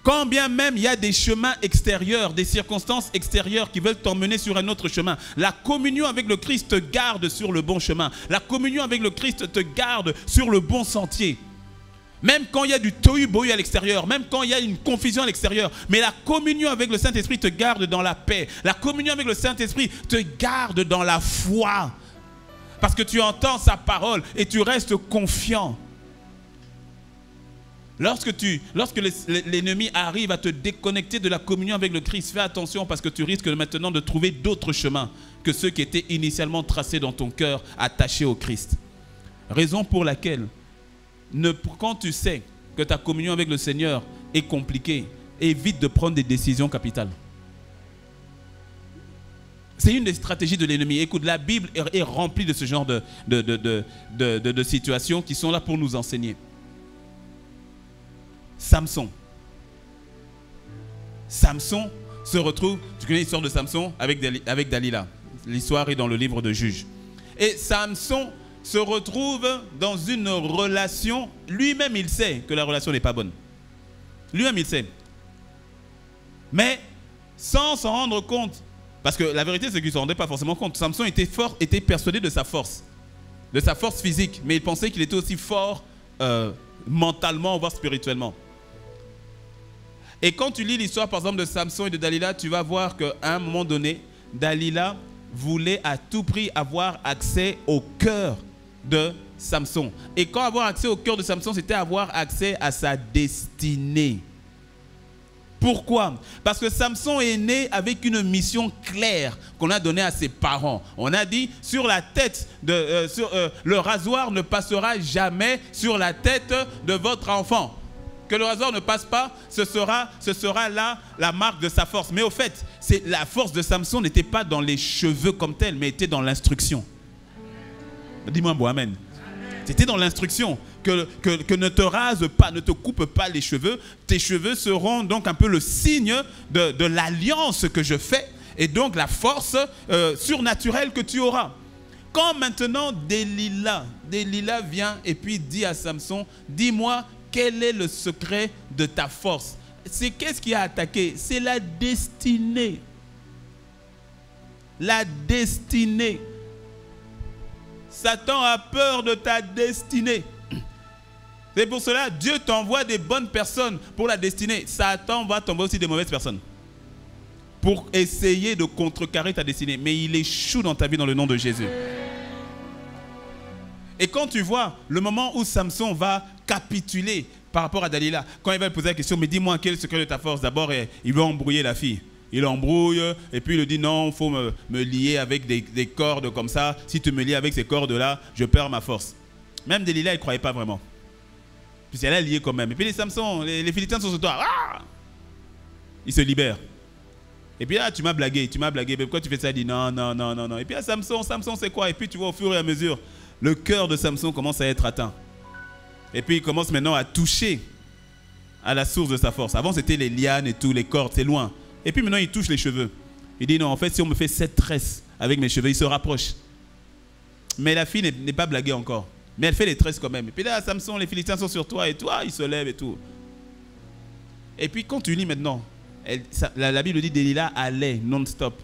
Quand bien même il y a des chemins extérieurs, des circonstances extérieures qui veulent t'emmener sur un autre chemin, la communion avec le Christ te garde sur le bon chemin. La communion avec le Christ te garde sur le bon sentier. Même quand il y a du tohu-bohu à l'extérieur, même quand il y a une confusion à l'extérieur, mais la communion avec le Saint-Esprit te garde dans la paix. La communion avec le Saint-Esprit te garde dans la foi. Parce que tu entends sa parole et tu restes confiant. Lorsque l'ennemi arrive à te déconnecter de la communion avec le Christ, fais attention parce que tu risques maintenant de trouver d'autres chemins que ceux qui étaient initialement tracés dans ton cœur, attachés au Christ. Raison pour laquelle, quand tu sais que ta communion avec le Seigneur est compliquée, évite de prendre des décisions capitales. C'est une des stratégies de l'ennemi. Écoute, la Bible est remplie de ce genre de situations qui sont là pour nous enseigner. Samson se retrouve, tu connais l'histoire de Samson avec Dalila. L'histoire est dans le livre de Juges. Et Samson se retrouve dans une relation, lui-même il sait que la relation n'est pas bonne. Lui-même il sait. Mais sans s'en rendre compte, parce que la vérité c'est qu'il ne s'en rendait pas forcément compte. Samson était persuadé de sa force. de sa force physique, mais il pensait qu'il était aussi fort mentalement, voire spirituellement. Et quand tu lis l'histoire, par exemple, de Samson et de Dalila, tu vas voir qu'à un moment donné, Dalila voulait à tout prix avoir accès au cœur de Samson. Et quand avoir accès au cœur de Samson, c'était avoir accès à sa destinée. Pourquoi? Parce que Samson est né avec une mission claire qu'on a donnée à ses parents. On a dit, sur la tête, le rasoir ne passera jamais sur la tête de votre enfant. Que le rasoir ne passe pas, ce sera là la marque de sa force. Mais au fait, la force de Samson n'était pas dans les cheveux comme tel, mais était dans l'instruction. Dis-moi un bon amen. C'était dans l'instruction que ne te rase pas, ne te coupe pas les cheveux. Tes cheveux seront donc un peu le signe de l'alliance que je fais et donc la force surnaturelle que tu auras. Quand maintenant Delilah vient et puis dit à Samson, dis-moi quel est le secret de ta force. C'est qu'est-ce qui a attaqué? C'est la destinée. La destinée. Satan a peur de ta destinée. C'est pour cela Dieu t'envoie des bonnes personnes pour la destinée. Satan va t'envoyer aussi des mauvaises personnes pour essayer de contrecarrer ta destinée. Mais il échoue dans ta vie dans le nom de Jésus. Et quand tu vois le moment où Samson va capituler par rapport à Dalila, quand il va lui poser la question, mais dis-moi quel est le secret de ta force? D'abord, il veut embrouiller la fille. Il embrouille et puis il lui dit non, il faut me lier avec des cordes comme ça. Si tu me lies avec ces cordes-là, je perds ma force. Même Delilah, il ne croyait pas vraiment. Puis elle a lié quand même. Et puis les Samson, les Philistins sont sur toi. Ah! Il se libère. Et puis là, tu m'as blagué. Mais pourquoi tu fais ça? Il dit non. Et puis là, Samson c'est quoi? Et puis tu vois au fur et à mesure, le cœur de Samson commence à être atteint. Et puis il commence maintenant à toucher à la source de sa force. Avant, c'était les lianes et tout, les cordes, c'est loin. Et puis maintenant, il touche les cheveux. Il dit non, en fait, si on me fait 7 tresses avec mes cheveux, il se rapproche. Mais la fille n'est pas blaguée encore. Mais elle fait les tresses quand même. Et puis là, Samson, les Philistins sont sur toi et toi, il se lève et tout. Et puis quand tu lis maintenant, la Bible dit Delilah allait non-stop.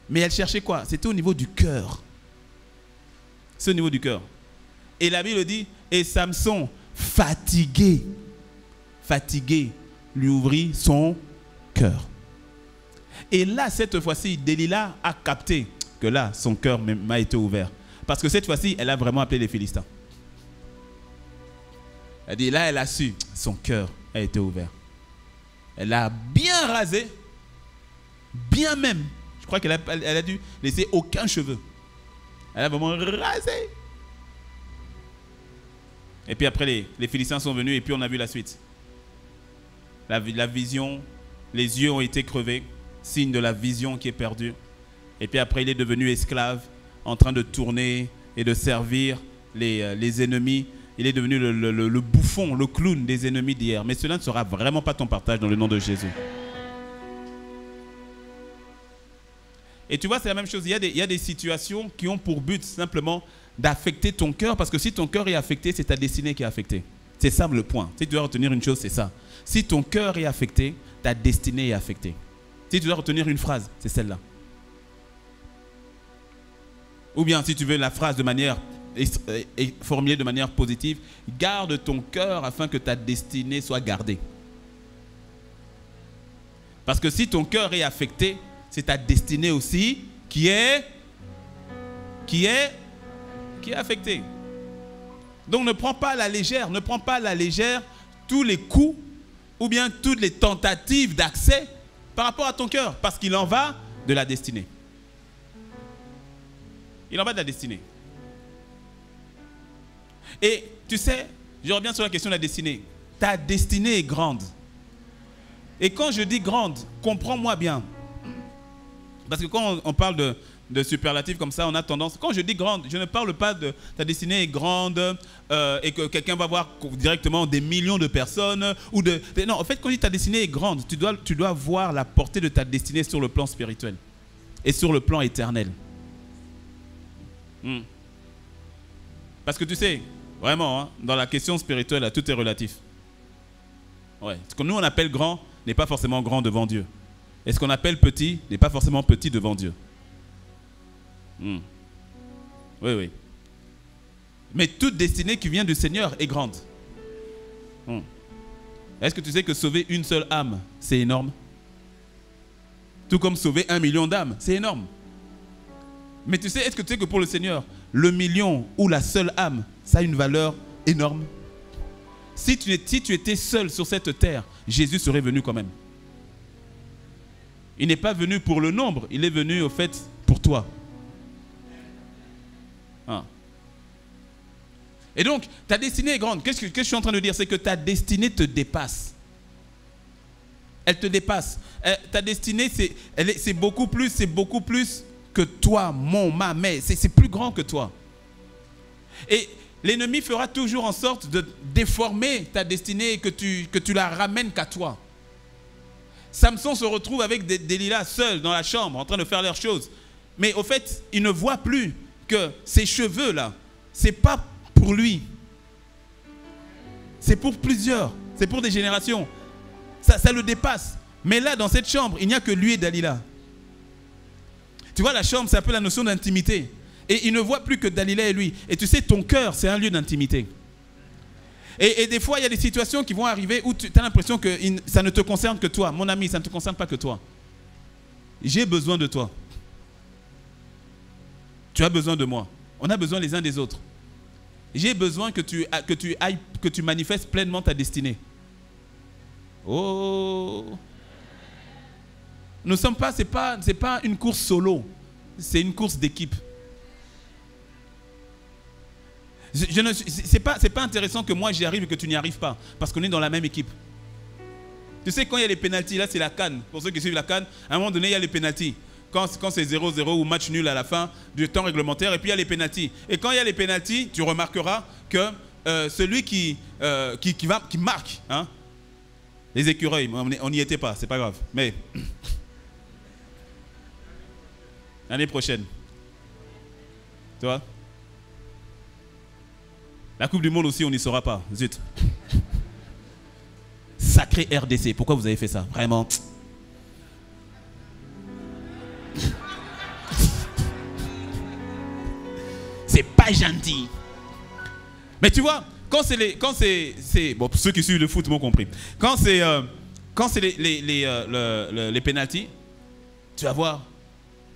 Mais elle cherchait quoi? C'était au niveau du cœur. C'est au niveau du cœur. Et la Bible dit, et Samson, fatigué, lui ouvrit son cœur. Et là, cette fois-ci, Delilah a capté que là, son cœur m'a été ouvert. Parce que cette fois-ci, elle a vraiment appelé les Philistins. Elle dit, là, elle a su, son cœur a été ouvert. Elle a bien rasé, bien même. Je crois qu'elle a dû laisser aucun cheveu. Elle a vraiment rasé. Et puis après, les Philistins sont venus et puis on a vu la suite. La vision, les yeux ont été crevés, signe de la vision qui est perdue. Et puis après, il est devenu esclave, en train de tourner et de servir les ennemis. Il est devenu le bouffon, le clown des ennemis d'hier. Mais cela ne sera vraiment pas ton partage dans le nom de Jésus. Et tu vois, c'est la même chose. Il y a des situations qui ont pour but simplement d'affecter ton cœur. Parce que si ton cœur est affecté, c'est ta destinée qui est affectée. C'est ça le point. Si tu dois retenir une chose, c'est ça. Si ton cœur est affecté, ta destinée est affectée. Si tu dois retenir une phrase, c'est celle-là. Ou bien si tu veux la phrase de manière formulée de manière positive, garde ton cœur afin que ta destinée soit gardée. Parce que si ton cœur est affecté, c'est ta destinée aussi qui est affectée. Donc ne prends pas à la légère tous les coups ou bien toutes les tentatives d'accès par rapport à ton cœur, parce qu'il en va de la destinée. Il en va de la destinée. Et tu sais, je reviens sur la question de la destinée. Ta destinée est grande. Et quand je dis grande, comprends-moi bien. Parce que quand on parle de superlatifs comme ça, on a tendance... Quand je dis grande, je ne parle pas de ta destinée est grande et que quelqu'un va voir directement des millions de personnes. Non, en fait, quand je dis ta destinée est grande, tu dois voir la portée de ta destinée sur le plan spirituel et sur le plan éternel. Parce que tu sais, vraiment, hein, dans la question spirituelle, tout est relatif. Ouais. Ce que nous on appelle grand n'est pas forcément grand devant Dieu. Et ce qu'on appelle petit n'est pas forcément petit devant Dieu. Oui, oui. Mais toute destinée qui vient du Seigneur est grande. Est-ce que tu sais que sauver une seule âme, c'est énorme? Tout comme sauver 1 million d'âmes, c'est énorme. Mais tu sais, est-ce que tu sais que pour le Seigneur, le million ou la seule âme, ça a une valeur énorme? Si tu étais seul sur cette terre, Jésus serait venu quand même. Il n'est pas venu pour le nombre, il est venu au fait pour toi. Et donc, ta destinée est grande. Qu'est-ce que je suis en train de dire? C'est que ta destinée te dépasse. Elle te dépasse. Ta destinée, c'est beaucoup plus que toi, ma, mais. C'est plus grand que toi. Et l'ennemi fera toujours en sorte de déformer ta destinée et que tu la ramènes qu'à toi. Samson se retrouve avec Delilah seul dans la chambre en train de faire leurs choses. Mais au fait, il ne voit plus que ces cheveux-là, c'est pas pour lui. C'est pour plusieurs. C'est pour des générations. Ça le dépasse. Mais là, dans cette chambre, il n'y a que lui et Dalila. Tu vois, la chambre, c'est un peu la notion d'intimité. Et il ne voit plus que Dalila et lui. Et tu sais, ton cœur, c'est un lieu d'intimité. Et des fois, il y a des situations qui vont arriver où tu as l'impression que ça ne te concerne que toi. Mon ami, ça ne te concerne pas que toi. J'ai besoin de toi. Tu as besoin de moi. On a besoin les uns des autres. J'ai besoin que tu manifestes pleinement ta destinée. Oh! Nous sommes pas, c'est pas une course solo. C'est une course d'équipe. C'est pas intéressant que moi j'y arrive et que tu n'y arrives pas. Parce qu'on est dans la même équipe. Tu sais, quand il y a les pénaltys, là c'est la CAN. Pour ceux qui suivent la CAN, à un moment donné, il y a les pénaltys. Quand c'est 0-0 ou match nul à la fin du temps réglementaire, et puis il y a les pénaltys. Et quand il y a les pénaltys, tu remarqueras que celui qui marque, hein, les écureuils, on n'y était pas, c'est pas grave. Mais l'année prochaine, tu vois, la Coupe du Monde aussi, on n'y sera pas. Zut. Sacré RDC, pourquoi vous avez fait ça? Vraiment. C'est pas gentil. Mais tu vois, quand c'est bon, pour ceux qui suivent le foot m'ont compris. Quand c'est les pénaltys, tu vas voir.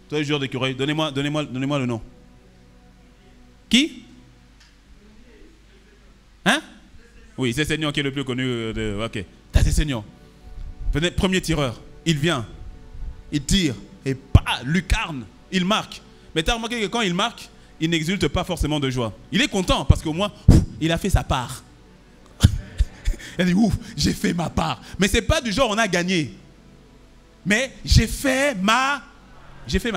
Toi, le joueur d'écureuil, donnez-moi le nom. Qui? Hein? Oui, c'est Seigneur qui est le plus connu de. Ok. C'est Seigneur. Premier tireur. Il vient. Il tire. Et pas lucarne. Il marque. Mais tu as remarqué que quand il marque, il n'exulte pas forcément de joie. Il est content parce qu'au moins, il a fait sa part. Il dit, ouf, j'ai fait ma part. Mais ce n'est pas du genre on a gagné. Mais j'ai fait ma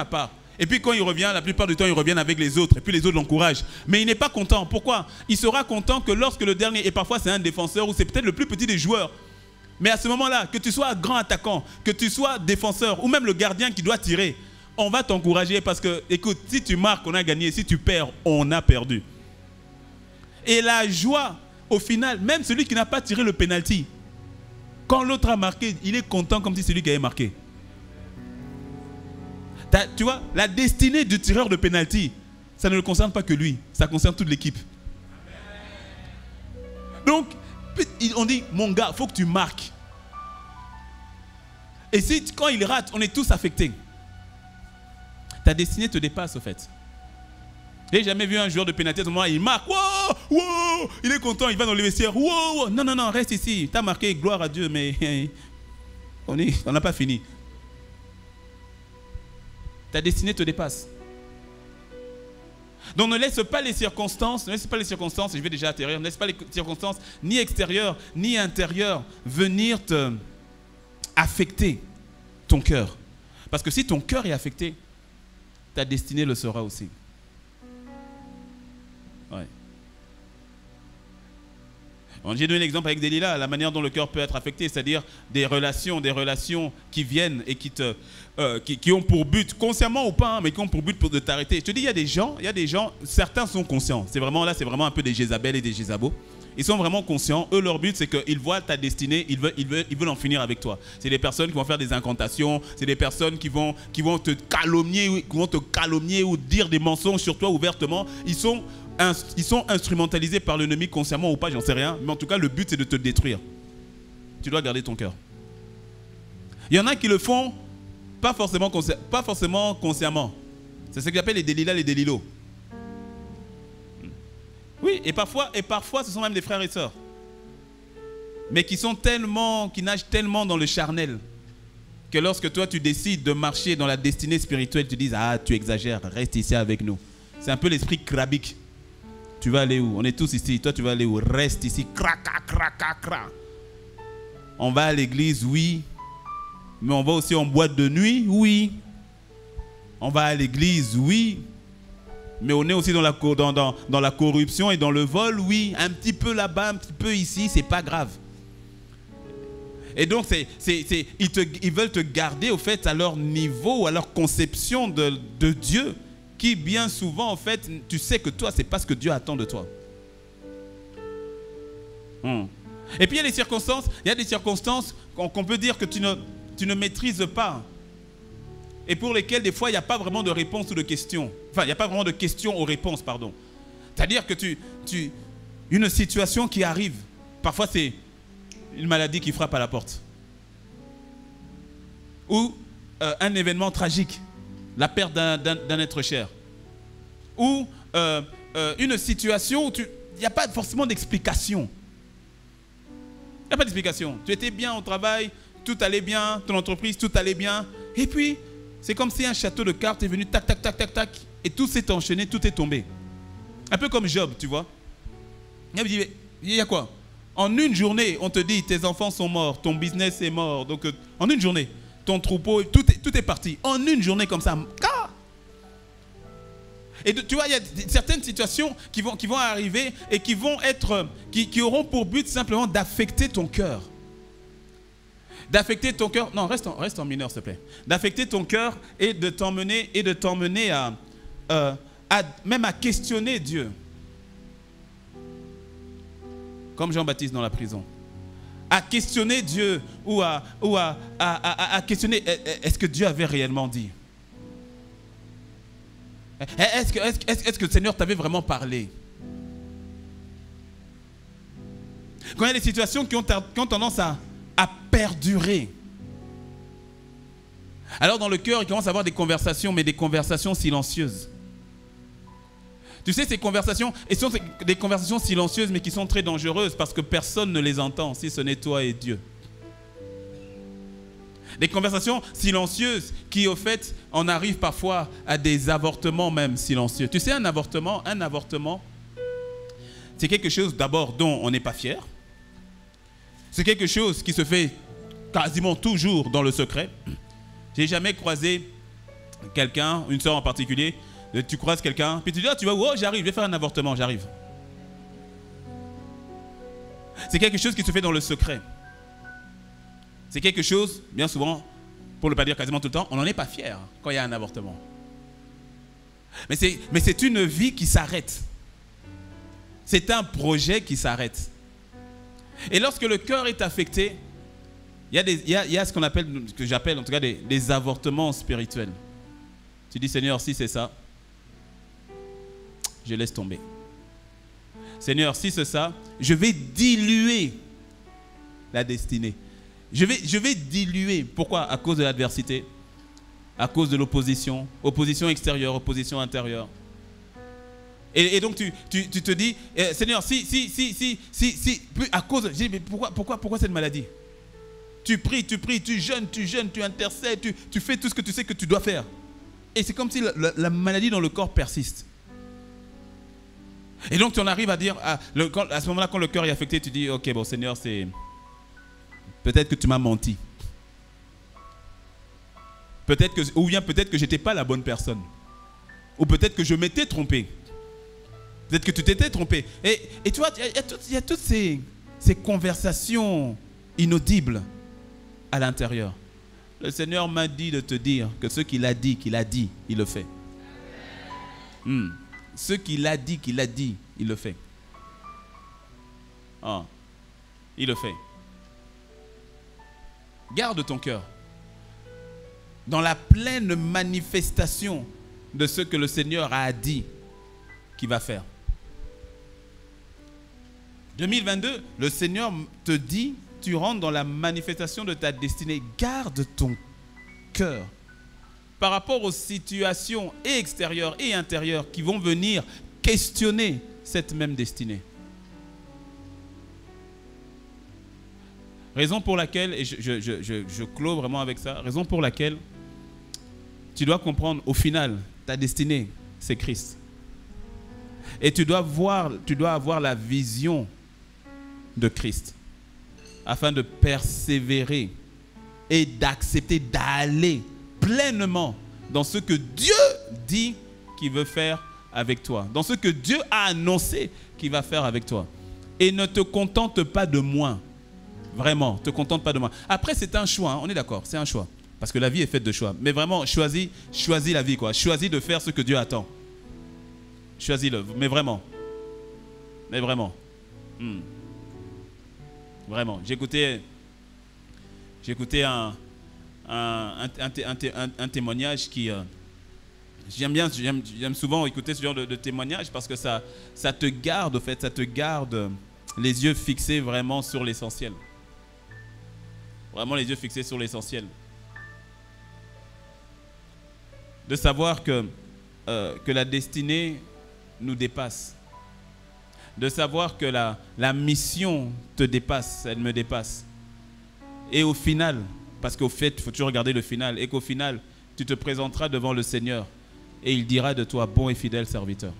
part. Et puis quand il revient, la plupart du temps, il revient avec les autres. Et puis les autres l'encouragent. Mais il n'est pas content. Pourquoi? Il sera content que lorsque le dernier, et parfois c'est un défenseur ou c'est peut-être le plus petit des joueurs. Mais à ce moment-là, que tu sois grand attaquant, que tu sois défenseur ou même le gardien qui doit tirer, on va t'encourager parce que, écoute, si tu marques, on a gagné. Si tu perds, on a perdu. Et la joie, au final, même celui qui n'a pas tiré le penalty, quand l'autre a marqué, il est content comme si c'est lui qui avait marqué. Tu vois, la destinée du tireur de penalty, ça ne le concerne pas que lui, ça concerne toute l'équipe. Donc, on dit, mon gars, il faut que tu marques. Et si, quand il rate, on est tous affectés. Ta destinée te dépasse, au fait. J'ai jamais vu un joueur de pénalty à ce moment, il marque, wow, wow, il est content, il va dans le vestiaire, wow, non, reste ici, tu as marqué, gloire à Dieu, mais on n'a pas fini. Ta destinée te dépasse. Donc ne laisse pas les circonstances, et je vais déjà atterrir, ne laisse pas les circonstances, ni extérieures, ni intérieures, venir te affecter ton cœur. Parce que si ton cœur est affecté, ta destinée le sera aussi. Ouais. J'ai donné l'exemple avec Delilah, la manière dont le cœur peut être affecté, c'est-à-dire des relations qui viennent et qui ont pour but, consciemment ou pas, mais qui ont pour but de t'arrêter. Je te dis, il y a des gens, certains sont conscients. C'est vraiment un peu des Jézabel et des Jézabos. ils sont vraiment conscients. Eux, leur but, c'est qu'ils voient ta destinée, ils veulent en finir avec toi. C'est des personnes qui vont faire des incantations, c'est des personnes qui vont te calomnier ou dire des mensonges sur toi ouvertement. Ils sont instrumentalisés par l'ennemi consciemment ou pas, j'en sais rien. Mais en tout cas, le but, c'est de te détruire. Tu dois garder ton cœur. Il y en a qui le font pas forcément consciemment. C'est ce qu'ils appellent les Delilah, les Delilos. Oui, et parfois, ce sont même des frères et sœurs. Mais qui nagent tellement dans le charnel, que lorsque toi, tu décides de marcher dans la destinée spirituelle, tu dis, ah, tu exagères, reste ici avec nous. C'est un peu l'esprit krabique. Tu vas aller où? On est tous ici. Toi, tu vas aller où? Reste ici. On va à l'église, oui. Mais on va aussi en boîte de nuit, oui. On va à l'église, oui. Mais on est aussi dans la corruption et dans le vol, oui. Un petit peu là-bas, un petit peu ici, c'est pas grave. Et donc, ils veulent te garder, au fait, à leur niveau, à leur conception de Dieu, qui bien souvent, en fait, tu sais que toi, c'est pas ce que Dieu attend de toi. Et puis, il y a des circonstances qu'on peut dire que tu ne maîtrises pas. Et pour lesquelles, des fois, il n'y a pas vraiment de réponse ou de question. Enfin, il n'y a pas vraiment de question aux réponses, pardon. C'est-à-dire que une situation qui arrive, parfois c'est une maladie qui frappe à la porte. Ou un événement tragique, la perte d'un être cher. Ou une situation où il n'y a pas forcément d'explication. Il n'y a pas d'explication. Tu étais bien au travail, tout allait bien, ton entreprise, tout allait bien. Et puis, c'est comme si un château de cartes est venu, tac, tac, tac, tac, tac, et tout s'est enchaîné, tout est tombé. Un peu comme Job, tu vois. Il y a quoi? En une journée, on te dit, tes enfants sont morts, ton business est mort. Donc, en une journée, ton troupeau, tout est parti. En une journée comme ça. Et tu vois, il y a certaines situations qui vont arriver et qui auront pour but simplement d'affecter ton cœur. D'affecter ton cœur. Non, reste en mineur, s'il te plaît. D'affecter ton cœur et de t'emmener même à questionner Dieu. Comme Jean-Baptiste dans la prison. À questionner Dieu ou à questionner, est-ce que Dieu avait réellement dit? Est-ce que le Seigneur t'avait vraiment parlé? Quand il y a des situations qui ont tendance à perdurer. Alors dans le cœur, il commence à avoir des conversations, mais des conversations silencieuses. Tu sais, ces conversations, et ce sont des conversations silencieuses, mais qui sont très dangereuses parce que personne ne les entend, si ce n'est toi et Dieu. Des conversations silencieuses qui, au fait, on arrive parfois à des avortements même silencieux. Tu sais, un avortement, c'est quelque chose d'abord dont on n'est pas fier. C'est quelque chose qui se fait quasiment toujours dans le secret. J'ai jamais croisé quelqu'un, une soeur en particulier, tu croises quelqu'un, puis tu dis, ah, tu vas où? Oh, j'arrive, je vais faire un avortement, j'arrive. C'est quelque chose qui se fait dans le secret. C'est quelque chose, bien souvent, pour ne pas dire quasiment tout le temps, on n'en est pas fier quand il y a un avortement. Mais c'est une vie qui s'arrête. C'est un projet qui s'arrête. Et lorsque le cœur est affecté, il y a ce que j'appelle en tout cas des avortements spirituels. Tu dis, Seigneur, si c'est ça, je laisse tomber. Seigneur, si c'est ça, je vais diluer la destinée. Je vais diluer. Pourquoi? À cause de l'adversité, à cause de l'opposition, opposition extérieure, opposition intérieure. Et donc tu te dis, Seigneur, si, à cause, mais pourquoi cette maladie? Tu pries, tu jeûnes, tu intercèdes, tu fais tout ce que tu sais que tu dois faire. Et c'est comme si la maladie dans le corps persiste. Et donc tu en arrives à dire, à ce moment-là, quand le cœur est affecté, tu dis, ok, bon Seigneur, c'est... Peut-être que tu m'as menti. Ou bien peut-être que je n'étais pas la bonne personne. Ou peut-être que je m'étais trompé. Peut-être que tu t'étais trompé. Et tu vois, il y a toutes ces conversations inaudibles à l'intérieur. Le Seigneur m'a dit de te dire que ce qu'il a dit, il le fait. Ce qu'il a dit, il le fait. Ah, il le fait. Garde ton cœur dans la pleine manifestation de ce que le Seigneur a dit qu'il va faire. 2022, le Seigneur te dit, tu rentres dans la manifestation de ta destinée. Garde ton cœur par rapport aux situations et extérieures et intérieures qui vont venir questionner cette même destinée. Raison pour laquelle, et je clôt vraiment avec ça, raison pour laquelle tu dois comprendre, au final, ta destinée, c'est Christ. Et tu dois avoir la vision de Christ afin de persévérer et d'accepter d'aller pleinement dans ce que Dieu dit qu'il veut faire avec toi, dans ce que Dieu a annoncé qu'il va faire avec toi. Et ne te contente pas de moins. Vraiment, ne te contente pas de moins. Après, c'est un choix, hein, on est d'accord, c'est un choix. Parce que la vie est faite de choix. Mais vraiment, choisis la vie, quoi. Choisis de faire ce que Dieu attend. Choisis-le, mais vraiment. Mais vraiment. Vraiment. J'écoutais un témoignage qui... J'aime souvent écouter ce genre de témoignage parce que ça te garde, au fait, ça te garde les yeux fixés vraiment sur l'essentiel. Vraiment les yeux fixés sur l'essentiel. De savoir que la destinée nous dépasse. De savoir que la mission te dépasse, elle me dépasse. Et au final, parce qu'au fait, il faut toujours regarder le final, et qu'au final, tu te présenteras devant le Seigneur et il dira de toi, bon et fidèle serviteur.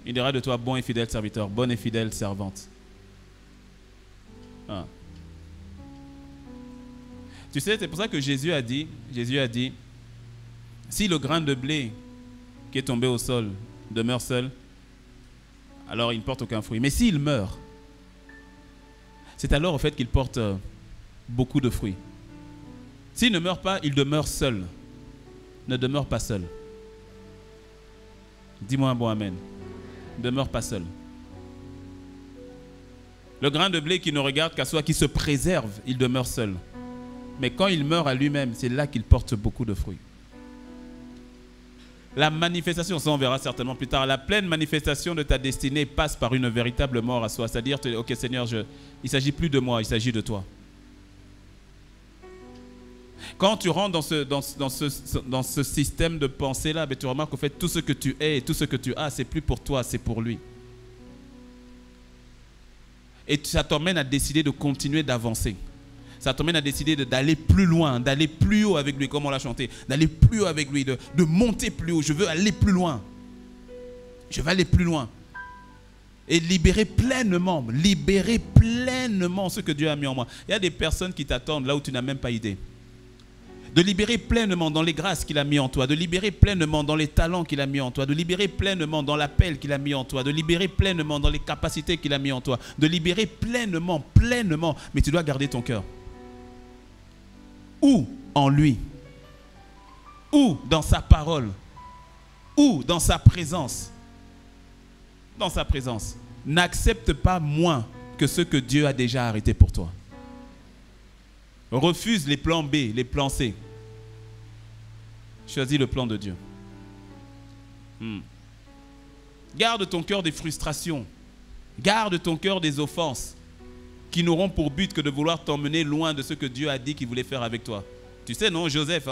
Il dira de toi, bon et fidèle serviteur, bonne et fidèle servante. Tu sais, c'est pour ça que Jésus a dit, si le grain de blé qui est tombé au sol demeure seul, alors il ne porte aucun fruit. Mais s'il meurt, c'est alors au fait qu'il porte beaucoup de fruits. S'il ne meurt pas, il demeure seul. Ne demeure pas seul. Dis-moi un bon amen. Ne demeure pas seul. Le grain de blé qui ne regarde qu'à soi, qui se préserve, il demeure seul. Mais quand il meurt à lui-même, c'est là qu'il porte beaucoup de fruits. La manifestation, ça on verra certainement plus tard, la pleine manifestation de ta destinée passe par une véritable mort à soi. C'est-à-dire, ok Seigneur, il ne s'agit plus de moi, il s'agit de toi. Quand tu rentres dans ce système de pensée-là, ben, tu remarques qu'en fait, tout ce que tu es et tout ce que tu as, c'est plus pour toi, c'est pour lui. Et ça t'emmène à décider de continuer d'avancer. Ça t'emmène à décider d'aller plus loin, d'aller plus haut avec lui, comme on l'a chanté, d'aller plus haut avec lui, de monter plus haut. Je veux aller plus loin. Je veux aller plus loin. Et libérer pleinement ce que Dieu a mis en moi. Il y a des personnes qui t'attendent là où tu n'as même pas idée. De libérer pleinement dans les grâces qu'il a mis en toi, de libérer pleinement dans les talents qu'il a mis en toi, de libérer pleinement dans l'appel qu'il a mis en toi, de libérer pleinement dans les capacités qu'il a mis en toi, de libérer pleinement, mais tu dois garder ton cœur. Ou en lui, ou dans sa parole, ou dans sa présence. Dans sa présence. N'accepte pas moins que ce que Dieu a déjà arrêté pour toi. Refuse les plans B, les plans C. Choisis le plan de Dieu. Garde ton cœur des frustrations. Garde ton cœur des offenses qui n'auront pour but que de vouloir t'emmener loin de ce que Dieu a dit qu'il voulait faire avec toi. Tu sais, non, Joseph,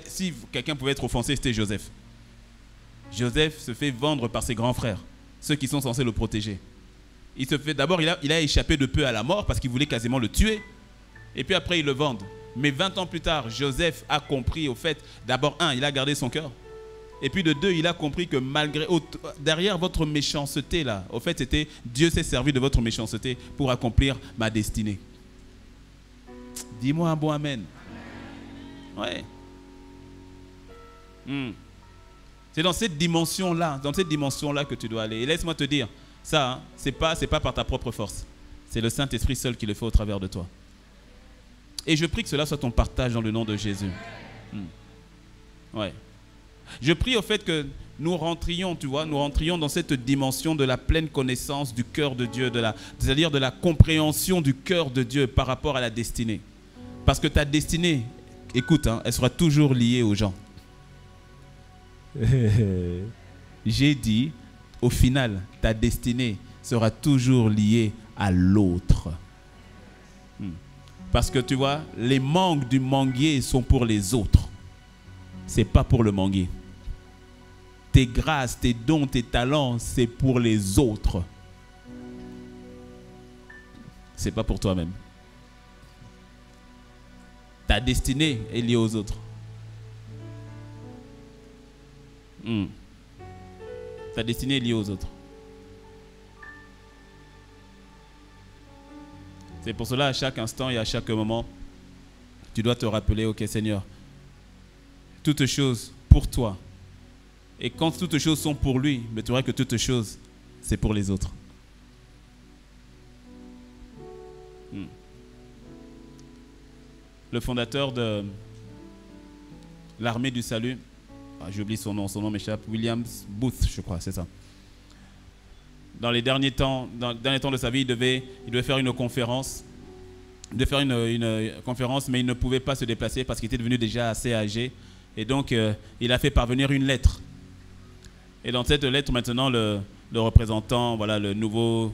si quelqu'un pouvait être offensé, c'était Joseph. Joseph se fait vendre par ses grands frères, ceux qui sont censés le protéger. D'abord, il a échappé de peu à la mort parce qu'il voulait quasiment le tuer. Et puis après, ils le vendent. Mais 20 ans plus tard, Joseph a compris, au fait, d'abord, il a gardé son cœur. Et puis de deux, il a compris que derrière votre méchanceté, là, au fait, c'était Dieu s'est servi de votre méchanceté pour accomplir ma destinée. Dis-moi un bon amen. Ouais. C'est dans cette dimension-là, que tu dois aller. Et laisse-moi te dire, ça, c'est pas par ta propre force. C'est le Saint-Esprit seul qui le fait au travers de toi. Et je prie que cela soit ton partage dans le nom de Jésus. Ouais. Je prie au fait que nous rentrions, tu vois, nous rentrions dans cette dimension de la pleine connaissance du cœur de Dieu, c'est-à-dire de la compréhension du cœur de Dieu par rapport à la destinée. Parce que ta destinée, écoute, hein, elle sera toujours liée aux gens. J'ai dit, au final, ta destinée sera toujours liée à l'autre. Parce que tu vois, les mangues du manguier sont pour les autres. Ce n'est pas pour le manguier. Tes grâces, tes dons, tes talents, c'est pour les autres. Ce n'est pas pour toi-même. Ta destinée est liée aux autres. Ta destinée est liée aux autres. C'est pour cela, à chaque instant et à chaque moment, tu dois te rappeler, ok Seigneur, toutes choses pour toi. Et quand toutes choses sont pour lui, mais tu verras que toutes choses, c'est pour les autres. Le fondateur de l'armée du salut, j'oublie son nom m'échappe, William Booth, je crois, c'est ça. Dans les derniers temps de sa vie, il devait faire une conférence. Il devait faire une conférence, mais il ne pouvait pas se déplacer parce qu'il était devenu déjà assez âgé. Et donc, il a fait parvenir une lettre. Et dans cette lettre, maintenant, le représentant, voilà, le nouveau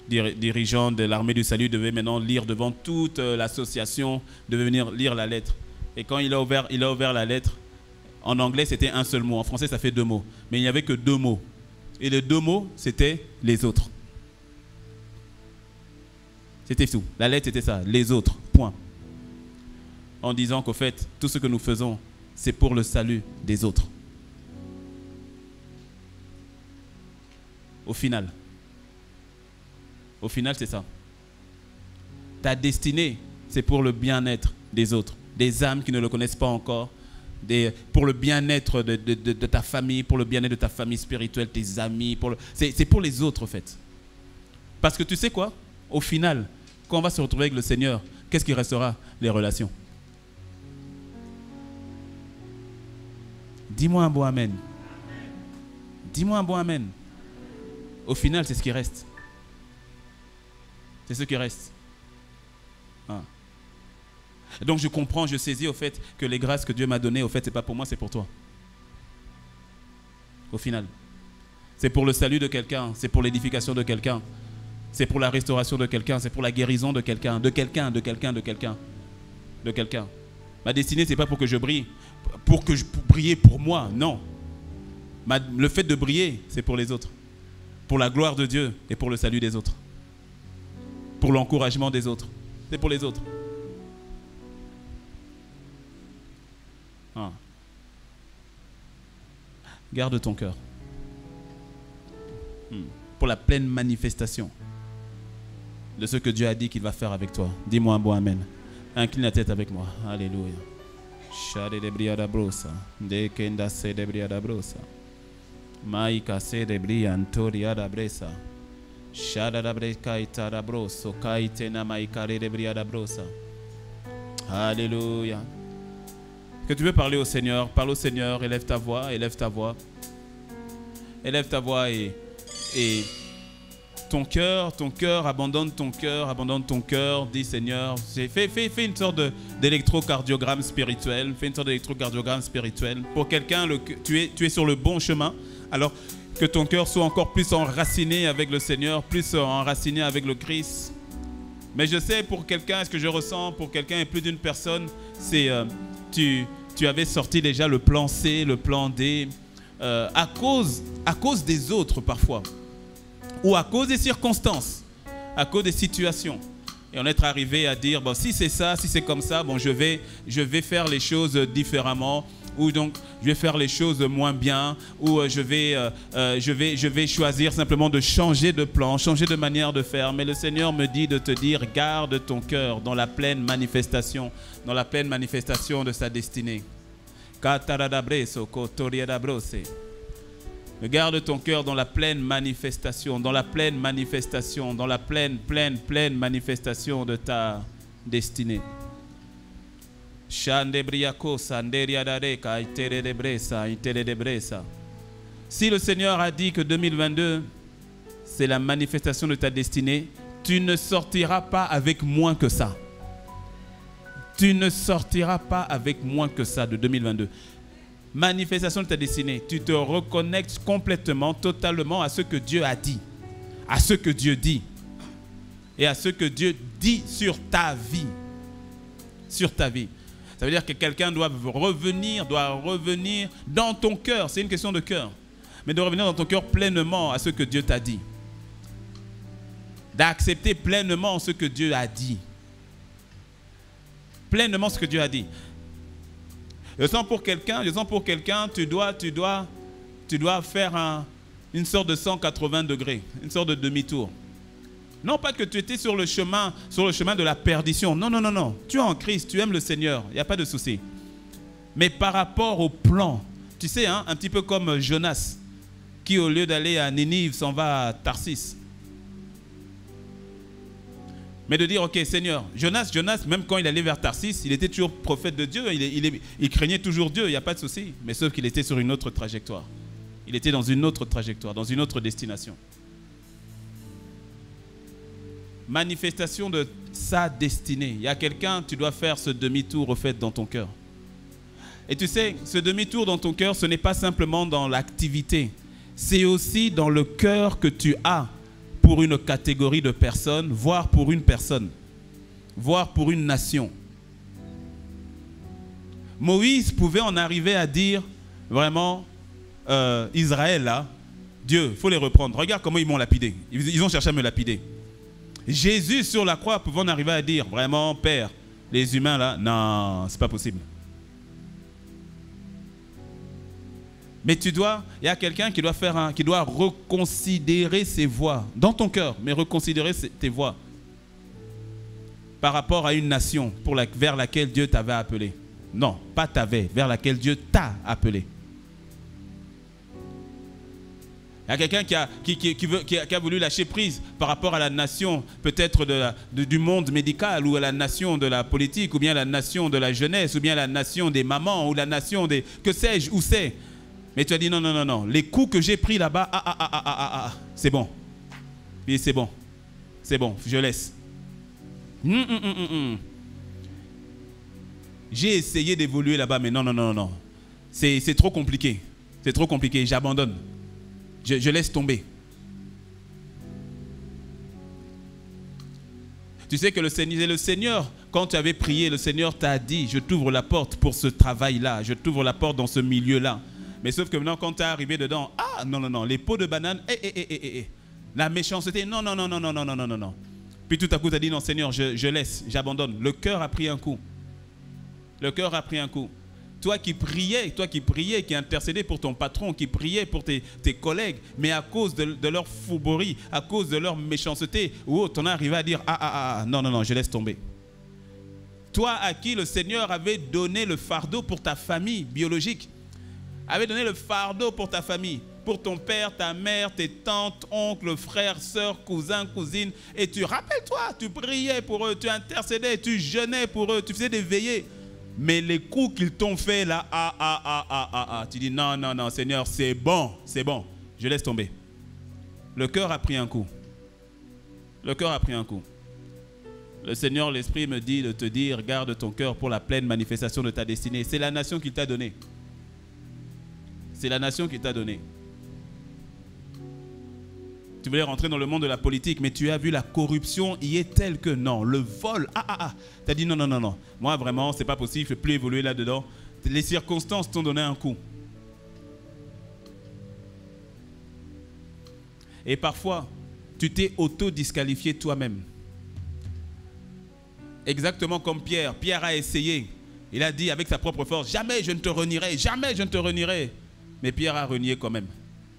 dirigeant de l'armée du salut devait maintenant lire devant toute l'association, devait venir lire la lettre. Et quand il a ouvert la lettre, en anglais, c'était un seul mot. En français, ça fait 2 mots. Mais il n'y avait que 2 mots. Et les 2 mots, c'était les autres. C'était tout. La lettre, c'était ça. Les autres. Point. En disant qu'au fait, tout ce que nous faisons, c'est pour le salut des autres. Au final, c'est ça. Ta destinée, c'est pour le bien-être des autres, des âmes qui ne le connaissent pas encore, pour le bien-être de ta famille, pour le bien-être de ta famille spirituelle, tes amis. C'est pour les autres, en fait. Parce que tu sais quoi? Au final, quand on va se retrouver avec le Seigneur, qu'est-ce qui restera? Les relations. Dis-moi un bon amen. Dis-moi un bon amen. Au final, c'est ce qui reste. C'est ce qui reste. Donc je comprends, je saisis au fait que les grâces que Dieu m'a données, au fait, ce n'est pas pour moi, c'est pour toi. Au final. C'est pour le salut de quelqu'un, c'est pour l'édification de quelqu'un, c'est pour la restauration de quelqu'un, c'est pour la guérison de quelqu'un, de quelqu'un. Ma destinée, ce n'est pas pour que je brille, pour briller pour moi, non. Le fait de briller, c'est pour les autres. Pour la gloire de Dieu et pour le salut des autres. Pour l'encouragement des autres. C'est pour les autres. Garde ton cœur. Pour la pleine manifestation de ce que Dieu a dit qu'il va faire avec toi. Dis-moi un bon amen. Incline la tête avec moi. Alléluia. Shade de briada brosa. De kenda se de briada brosa. Maika se de briantoria da bresa. Shada da breka itara broso. Kaitena maikare de briada brosa. Alléluia. Que tu veux parler au Seigneur, parle au Seigneur, élève ta voix, élève ta voix. Élève ta voix et ton cœur, abandonne ton cœur, dis Seigneur, fais une sorte d'électrocardiogramme spirituel, Pour quelqu'un, tu es sur le bon chemin, alors que ton cœur soit encore plus enraciné avec le Seigneur, plus enraciné avec le Christ. Mais je sais pour quelqu'un, ce que je ressens pour quelqu'un et plus d'une personne, c'est tu avais sorti déjà le plan C, le plan D, à cause des autres parfois, ou à cause des circonstances, à cause des situations. Et on est arrivé à dire, bon, si c'est ça, si c'est comme ça, bon, je vais faire les choses différemment, ou donc je vais faire les choses moins bien, ou je vais choisir simplement de changer de plan, changer de manière de faire. Mais le Seigneur me dit de te dire, garde ton cœur dans la pleine manifestation de sa destinée. Garde ton cœur dans la pleine manifestation de ta destinée. Si le Seigneur a dit que 2022, c'est la manifestation de ta destinée, tu ne sortiras pas avec moins que ça. Tu ne sortiras pas avec moins que ça de 2022. Manifestation de ta destinée, tu te reconnectes complètement, totalement à ce que Dieu a dit, à ce que Dieu dit et à ce que Dieu dit sur ta vie. Sur ta vie. Ça veut dire que quelqu'un doit revenir dans ton cœur. C'est une question de cœur. Mais de revenir dans ton cœur pleinement à ce que Dieu t'a dit. D'accepter pleinement ce que Dieu a dit. Pleinement ce que Dieu a dit. Je sens pour quelqu'un, tu dois faire une sorte de 180 degrés, une sorte de demi-tour. Non pas que tu étais sur le chemin de la perdition. Non, non, non, non. Tu es en Christ, tu aimes le Seigneur, il n'y a pas de souci. Mais par rapport au plan, tu sais, hein, un petit peu comme Jonas, qui au lieu d'aller à Ninive s'en va à Tarsis. Mais de dire, ok Seigneur, Jonas, même quand il allait vers Tarsis, il était toujours prophète de Dieu, il craignait toujours Dieu, il n'y a pas de souci. Mais sauf qu'il était sur une autre trajectoire. Il était dans une autre trajectoire, dans une autre destination. Manifestation de sa destinée. Il y a quelqu'un, tu dois faire ce demi-tour au fait dans ton cœur. Et tu sais, ce demi-tour dans ton cœur, ce n'est pas simplement dans l'activité. C'est aussi dans le cœur que tu as pour une catégorie de personnes, voire pour une personne, voire pour une nation. Moïse pouvait en arriver à dire, vraiment, Israël, là, Dieu, il faut les reprendre. Regarde comment ils m'ont lapidé. Ils ont cherché à me lapider. Jésus, sur la croix, pouvait en arriver à dire, vraiment, Père, les humains, là, non, c'est pas possible. Mais il y a quelqu'un qui doit reconsidérer ses voies dans ton cœur, mais reconsidérer tes voies par rapport à une nation vers laquelle Dieu t'avait appelé. Non, pas vers laquelle Dieu t'a appelé. Il y a quelqu'un qui a voulu lâcher prise par rapport à la nation, peut-être du monde médical, ou à la nation de la politique, ou bien la nation de la jeunesse, ou bien la nation des mamans, ou la nation des... que sais-je, où c'est. Mais tu as dit non, non, non, non. Les coups que j'ai pris là-bas, c'est bon. Oui, c'est bon. C'est bon, je laisse. J'ai essayé d'évoluer là-bas, mais non, non, non, non. C'est trop compliqué. C'est trop compliqué, j'abandonne. Je laisse tomber. Tu sais que le Seigneur, quand tu avais prié, le Seigneur t'a dit, je t'ouvre la porte pour ce travail-là, je t'ouvre la porte dans ce milieu-là. Mais sauf que maintenant, quand tu es arrivé dedans, non, non, non, les pots de banane, la méchanceté, non, non, non, non, non, non, non, non, non. Puis tout à coup, tu as dit, non, Seigneur, je laisse, j'abandonne. Le cœur a pris un coup. Le cœur a pris un coup. Toi qui priais, qui intercédais pour ton patron, qui priais pour tes collègues, mais à cause de leur fourberie, à cause de leur méchanceté, ou autre, on est arrivé à dire, non, non, non, je laisse tomber. Toi à qui le Seigneur avait donné le fardeau pour ta famille biologique, avait donné le fardeau pour ta famille, pour ton père, ta mère, tes tantes, oncles, frères, sœurs, cousins, cousines. Et tu rappelles-toi, tu priais pour eux, tu intercédais, tu jeûnais pour eux, tu faisais des veillées. Mais les coups qu'ils t'ont fait là, tu dis non, non, non, Seigneur, c'est bon, je laisse tomber. Le cœur a pris un coup. Le cœur a pris un coup. Le Seigneur, l'Esprit me dit de te dire, garde ton cœur pour la pleine manifestation de ta destinée. C'est la nation qu'il t'a donnée. C'est la nation qui t'a donné. Tu voulais rentrer dans le monde de la politique, mais tu as vu la corruption y est telle que non. Le vol, tu as dit non, non, non, non. Moi, vraiment, c'est pas possible, je ne peux plus évoluer là-dedans. Les circonstances t'ont donné un coup. Et parfois, tu t'es auto-disqualifié toi-même. Exactement comme Pierre. Pierre a essayé. Il a dit avec sa propre force, jamais je ne te renierai, jamais je ne te renierai. Mais Pierre a renié quand même.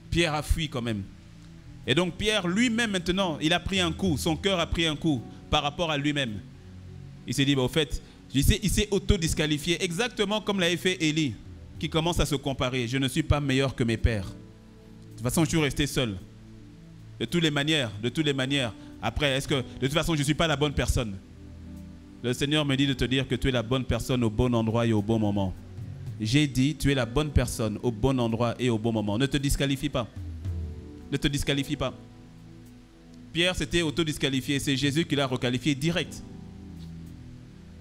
Pierre a fui quand même. Et donc Pierre lui-même maintenant, il a pris un coup. Son cœur a pris un coup par rapport à lui-même. Il s'est dit, au fait, il s'est auto-disqualifié. Exactement comme l'avait fait Élie, qui commence à se comparer. Je ne suis pas meilleur que mes pères. De toute façon, je suis resté seul. De toutes les manières. Après, est-ce que de toute façon, je ne suis pas la bonne personne? Le Seigneur me dit de te dire que tu es la bonne personne au bon endroit et au bon moment. J'ai dit, tu es la bonne personne au bon endroit et au bon moment. Ne te disqualifie pas. Ne te disqualifie pas. Pierre s'était auto-disqualifié. C'est Jésus qui l'a requalifié direct.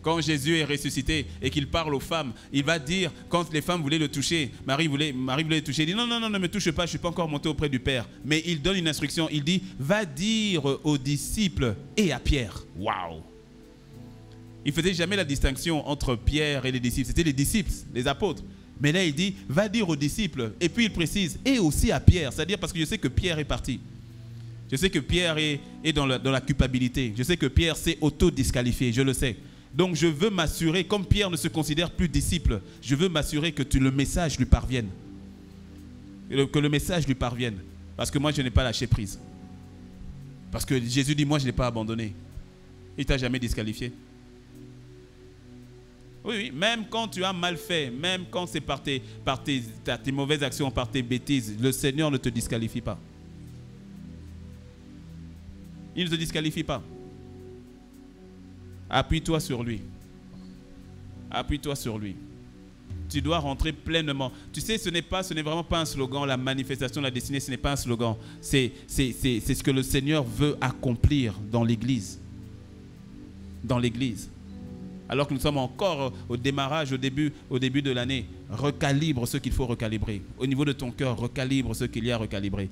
Quand Jésus est ressuscité et qu'il parle aux femmes, il va dire, quand les femmes voulaient le toucher, Marie voulait le toucher, il dit non, non, non, ne me touche pas, je ne suis pas encore monté auprès du Père. Mais il donne une instruction, il dit, va dire aux disciples et à Pierre. Waouh! Il ne faisait jamais la distinction entre Pierre et les disciples, c'était les disciples, les apôtres. Mais là, il dit, va dire aux disciples, et puis il précise, et aussi à Pierre, c'est-à-dire parce que je sais que Pierre est parti. Je sais que Pierre est dans la culpabilité. Je sais que Pierre s'est auto-disqualifié, je le sais. Donc je veux m'assurer, comme Pierre ne se considère plus disciple, je veux m'assurer que le message lui parvienne. Que le message lui parvienne. Parce que moi, je n'ai pas lâché prise. Parce que Jésus dit, moi, je n'ai pas abandonné. Il ne t'a jamais disqualifié. Oui, oui, même quand tu as mal fait, même quand c'est par tes mauvaises actions, par tes bêtises, le Seigneur ne te disqualifie pas. Il ne te disqualifie pas. Appuie-toi sur lui. Appuie-toi sur lui. Tu dois rentrer pleinement. Tu sais, ce n'est vraiment pas un slogan. La manifestation de la destinée, ce n'est pas un slogan. C'est ce que le Seigneur veut accomplir dans l'Église. Dans l'Église. Alors que nous sommes encore au démarrage, au début de l'année, recalibre ce qu'il faut recalibrer. Au niveau de ton cœur, recalibre ce qu'il y a à recalibrer.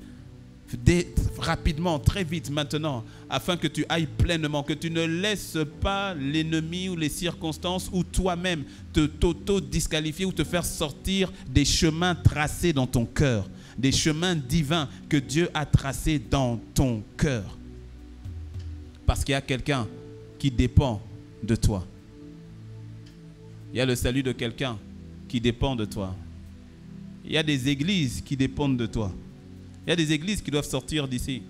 Rapidement, très vite maintenant, afin que tu ailles pleinement, que tu ne laisses pas l'ennemi ou les circonstances ou toi-même t'auto-disqualifier ou te faire sortir des chemins tracés dans ton cœur, des chemins divins que Dieu a tracés dans ton cœur. Parce qu'il y a quelqu'un qui dépend de toi. Il y a le salut de quelqu'un qui dépend de toi. Il y a des églises qui dépendent de toi. Il y a des églises qui doivent sortir d'ici.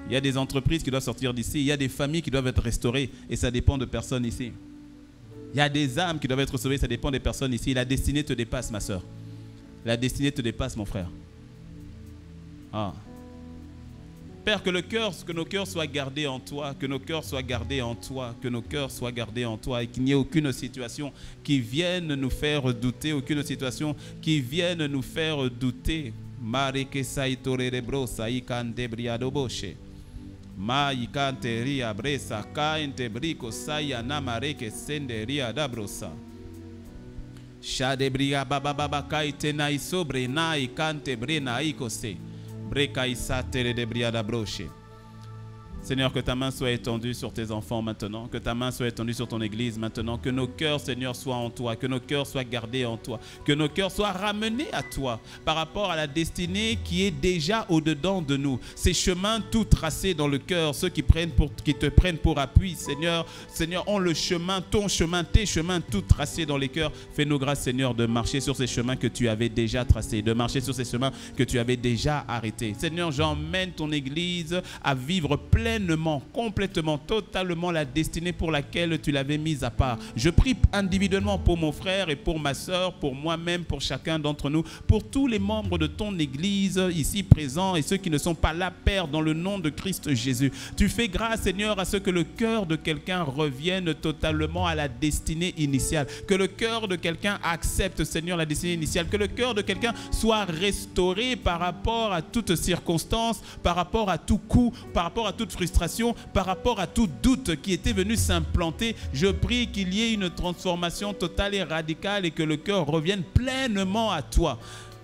Il y a des entreprises qui doivent sortir d'ici. Il y a des familles qui doivent être restaurées et ça dépend de personnes ici. Il y a des âmes qui doivent être sauvées, ça dépend des personnes ici. La destinée te dépasse, ma soeur. La destinée te dépasse, mon frère. Ah. Père, que nos cœurs soient gardés en toi, que nos cœurs soient gardés en toi, que nos cœurs soient gardés en toi et qu'il n'y ait aucune situation qui vienne nous faire douter, aucune situation qui vienne nous faire douter. Mareke saitorere brosa ikante briado boshe. Ma ikante ria bresa kainte brico saya na mareke sende ria da brosa. Shade bria baba baba kaite na isobre na ikante brena ikose. Breka isatere de bria da broche. Seigneur, que ta main soit étendue sur tes enfants maintenant, que ta main soit étendue sur ton église maintenant, que nos cœurs, Seigneur, soient en toi, que nos cœurs soient gardés en toi, que nos cœurs soient ramenés à toi par rapport à la destinée qui est déjà au-dedans de nous. Ces chemins tout tracés dans le cœur, ceux qui te prennent pour appui, Seigneur, ont le chemin, ton chemin, tes chemins tout tracés dans les cœurs. Fais-nous grâce, Seigneur, de marcher sur ces chemins que tu avais déjà tracés, de marcher sur ces chemins que tu avais déjà arrêtés. Seigneur, j'emmène ton église à vivre pleinement, complètement, totalement la destinée pour laquelle tu l'avais mise à part. Je prie individuellement pour mon frère et pour ma soeur, pour moi-même, pour chacun d'entre nous, pour tous les membres de ton église ici présents et ceux qui ne sont pas là, Père, dans le nom de Christ Jésus. Tu fais grâce, Seigneur, à ce que le cœur de quelqu'un revienne totalement à la destinée initiale, que le cœur de quelqu'un accepte, Seigneur, la destinée initiale, que le cœur de quelqu'un soit restauré par rapport à toute circonstance, par rapport à tout coup, par rapport à toute frustration, par rapport à tout doute qui était venu s'implanter. Je prie qu'il y ait une transformation totale et radicale et que le cœur revienne pleinement à toi.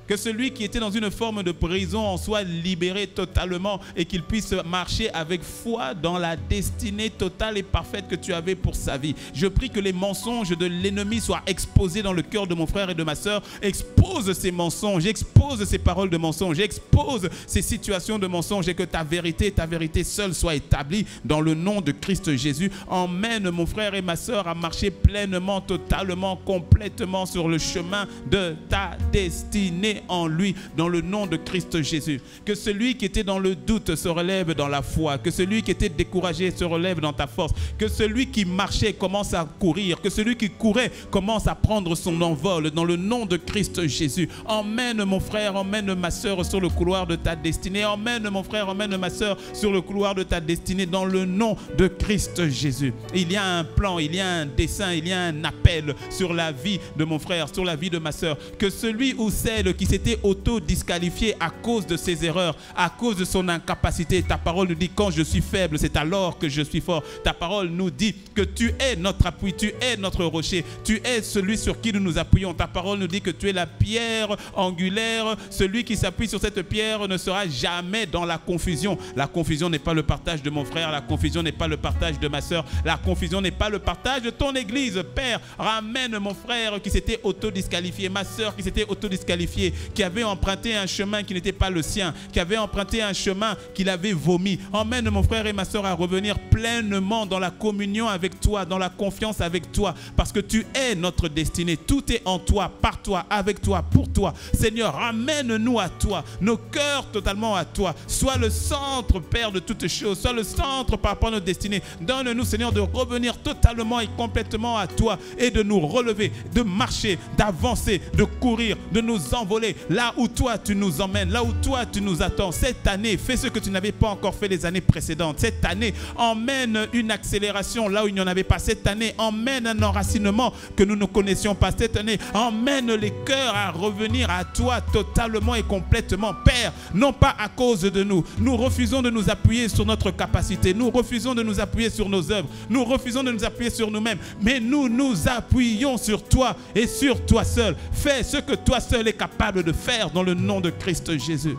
Que celui qui était dans une forme de prison en soit libéré totalement et qu'il puisse marcher avec foi dans la destinée totale et parfaite que tu avais pour sa vie. Je prie que les mensonges de l'ennemi soient exposés dans le cœur de mon frère et de ma soeur. Expose ces mensonges, expose ces paroles de mensonges, expose ces situations de mensonges et que ta vérité seule soit établie dans le nom de Christ Jésus. Emmène mon frère et ma soeur à marcher pleinement, totalement, complètement sur le chemin de ta destinée. destinée en lui, dans le nom de Christ Jésus. Que celui qui était dans le doute se relève dans la foi. Que celui qui était découragé se relève dans ta force. Que celui qui marchait commence à courir. Que celui qui courait commence à prendre son envol dans le nom de Christ Jésus. Emmène mon frère, emmène ma soeur sur le couloir de ta destinée. Emmène mon frère, emmène ma soeur sur le couloir de ta destinée dans le nom de Christ Jésus. Il y a un plan, il y a un dessein, il y a un appel sur la vie de mon frère, sur la vie de ma soeur. Que celui ou celle qui s'était auto-disqualifié à cause de ses erreurs, à cause de son incapacité, ta parole nous dit quand je suis faible, c'est alors que je suis fort. Ta parole nous dit que tu es notre appui, tu es notre rocher, tu es celui sur qui nous nous appuyons. Ta parole nous dit que tu es la pierre angulaire. Celui qui s'appuie sur cette pierre ne sera jamais dans la confusion. La confusion n'est pas le partage de mon frère, la confusion n'est pas le partage de ma soeur, la confusion n'est pas le partage de ton église. Père, ramène mon frère qui s'était auto-disqualifié, ma soeur qui s'était auto-disqualifiée, qui avait emprunté un chemin qui n'était pas le sien, qui avait emprunté un chemin qu'il avait vomi. Emmène mon frère et ma soeur à revenir pleinement dans la communion avec toi, dans la confiance avec toi, parce que tu es notre destinée. Tout est en toi, par toi, avec toi, pour toi. Seigneur, ramène-nous à toi, nos cœurs totalement à toi. Sois le centre, Père, de toutes choses. Sois le centre par rapport à notre destinée. Donne-nous, Seigneur, de revenir totalement et complètement à toi et de nous relever, de marcher, d'avancer, de courir, de nous envoler là où toi tu nous emmènes, là où toi tu nous attends. Cette année, fais ce que tu n'avais pas encore fait les années précédentes. Cette année, emmène une accélération là où il n'y en avait pas. Cette année, emmène un enracinement que nous ne connaissions pas. Cette année, emmène les cœurs à revenir à toi totalement et complètement. Père, non pas à cause de nous. Nous refusons de nous appuyer sur notre capacité. Nous refusons de nous appuyer sur nos œuvres. Nous refusons de nous appuyer sur nous-mêmes. Mais nous nous appuyons sur toi et sur toi seul. Fais ce que toi seul es capable de faire dans le nom de Christ Jésus.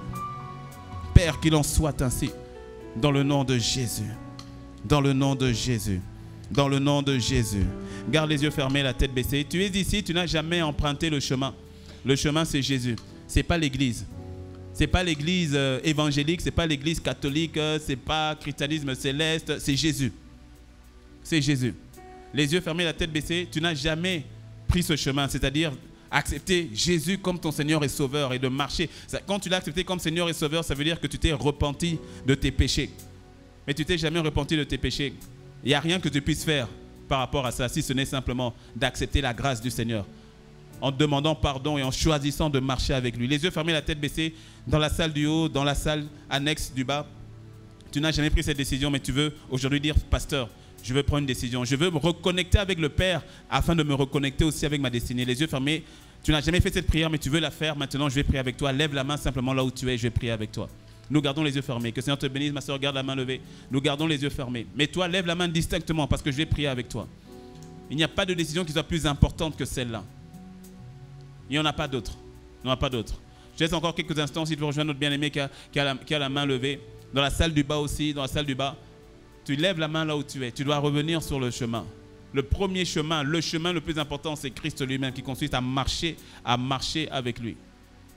Père, qu'il en soit ainsi. Dans le nom de Jésus. Dans le nom de Jésus. Dans le nom de Jésus. Garde les yeux fermés, la tête baissée. Tu es ici, tu n'as jamais emprunté le chemin. Le chemin, c'est Jésus. Ce n'est pas l'église. Ce n'est pas l'église évangélique, ce n'est pas l'église catholique, ce n'est pas christianisme céleste, c'est Jésus. C'est Jésus. Les yeux fermés, la tête baissée, tu n'as jamais pris ce chemin, c'est-à-dire accepter Jésus comme ton Seigneur et Sauveur et de marcher. Quand tu l'as accepté comme Seigneur et Sauveur, ça veut dire que tu t'es repenti de tes péchés. Mais tu t'es jamais repenti de tes péchés. Il n'y a rien que tu puisses faire par rapport à ça, si ce n'est simplement d'accepter la grâce du Seigneur, en demandant pardon et en choisissant de marcher avec lui. Les yeux fermés, la tête baissée, dans la salle du haut, dans la salle annexe du bas. Tu n'as jamais pris cette décision, mais tu veux aujourd'hui dire, pasteur, je veux prendre une décision. Je veux me reconnecter avec le Père afin de me reconnecter aussi avec ma destinée. Les yeux fermés, tu n'as jamais fait cette prière, mais tu veux la faire. Maintenant, je vais prier avec toi. Lève la main simplement là où tu es, je vais prier avec toi. Nous gardons les yeux fermés. Que le Seigneur te bénisse, ma soeur, garde la main levée. Nous gardons les yeux fermés. Mais toi, lève la main distinctement parce que je vais prier avec toi. Il n'y a pas de décision qui soit plus importante que celle-là. Il n'y en a pas d'autre. Il n'y en a pas d'autre. Je laisse encore quelques instants si tu veux rejoindre notre bien-aimé qui a la main levée. Dans la salle du bas aussi, dans la salle du bas. Tu lèves la main là où tu es. Tu dois revenir sur le chemin. Le premier chemin, le chemin le plus important, c'est Christ lui-même qui consiste à marcher avec lui.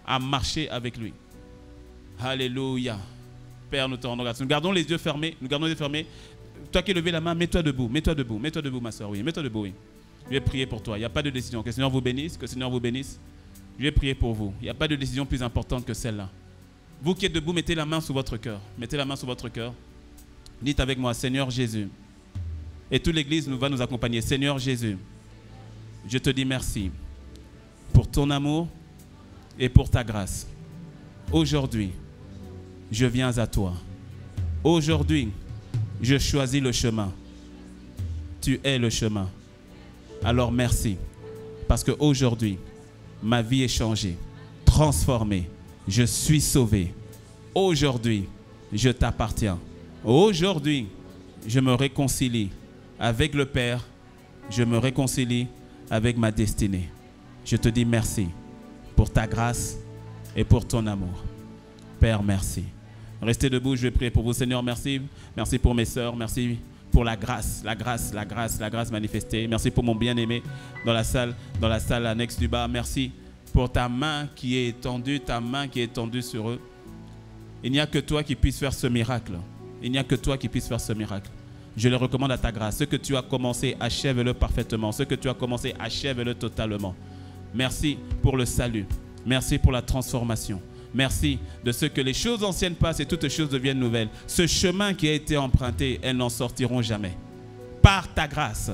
À marcher avec lui. Alléluia. Père, nous te rendons grâce. Nous gardons les yeux fermés. Nous gardons les yeux fermés. Toi qui as levé la main, mets-toi debout. Mets-toi debout. Mets-toi debout, ma soeur. Oui, mets-toi debout, oui. Je vais prier pour toi. Il n'y a pas de décision. Que le Seigneur vous bénisse. Que le Seigneur vous bénisse. Je vais prier pour vous. Il n'y a pas de décision plus importante que celle-là. Vous qui êtes debout, mettez la main sur votre cœur. Mettez la main sur votre cœur. Dites avec moi, Seigneur Jésus. Et toute l'Église va nous accompagner. Seigneur Jésus, je te dis merci pour ton amour et pour ta grâce. Aujourd'hui, je viens à toi. Aujourd'hui, je choisis le chemin. Tu es le chemin. Alors merci. Parce qu'aujourd'hui, ma vie est changée, transformée. Je suis sauvé. Aujourd'hui, je t'appartiens. Aujourd'hui, je me réconcilie avec le Père. Je me réconcilie avec ma destinée. Je te dis merci pour ta grâce et pour ton amour. Père, merci. Restez debout, je vais prier pour vous. Seigneur, merci. Merci pour mes sœurs. Merci pour la grâce manifestée. Merci pour mon bien-aimé dans la salle annexe du bas. Merci pour ta main qui est étendue sur eux. Il n'y a que toi qui puisses faire ce miracle. Il n'y a que toi qui puisses faire ce miracle. Je le recommande à ta grâce. Ce que tu as commencé, achève-le parfaitement. Ce que tu as commencé, achève-le totalement. Merci pour le salut. Merci pour la transformation. Merci de ce que les choses anciennes passent et toutes choses deviennent nouvelles. Ce chemin qui a été emprunté, elles n'en sortiront jamais. Par ta grâce,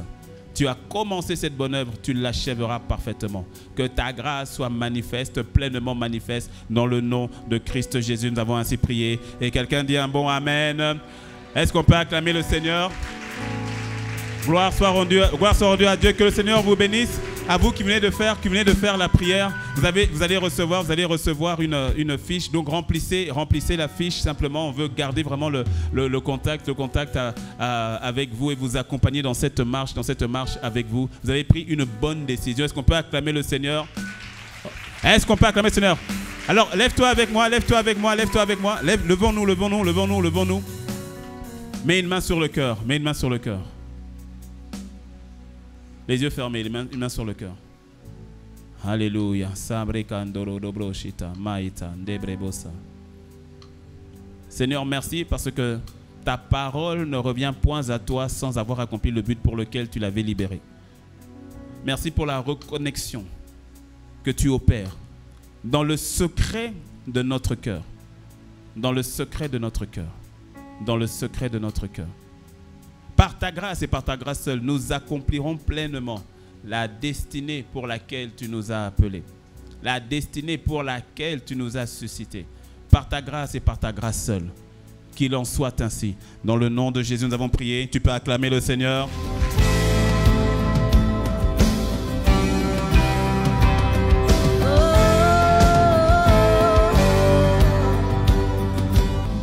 tu as commencé cette bonne œuvre, tu l'achèveras parfaitement. Que ta grâce soit manifeste, pleinement manifeste, dans le nom de Christ Jésus. Nous avons ainsi prié. Et quelqu'un dit un bon Amen. Est-ce qu'on peut acclamer le Seigneur? Gloire soit rendue à Dieu. Que le Seigneur vous bénisse. À vous qui venez de faire la prière, vous allez recevoir une fiche. Donc remplissez la fiche simplement. On veut garder vraiment le contact avec vous et vous accompagner dans cette marche avec vous. Vous avez pris une bonne décision. Est-ce qu'on peut acclamer le Seigneur? Est-ce qu'on peut acclamer le Seigneur? Alors lève-toi avec moi. Levons-nous. Mets une main sur le cœur. Les yeux fermés, une main sur le cœur. Alléluia. Seigneur, merci parce que ta parole ne revient point à toi sans avoir accompli le but pour lequel tu l'avais libéré. Merci pour la reconnexion que tu opères dans le secret de notre cœur. Par ta grâce et par ta grâce seule, nous accomplirons pleinement la destinée pour laquelle tu nous as appelés, la destinée pour laquelle tu nous as suscités. Par ta grâce et par ta grâce seule, qu'il en soit ainsi. Dans le nom de Jésus, nous avons prié. Tu peux acclamer le Seigneur.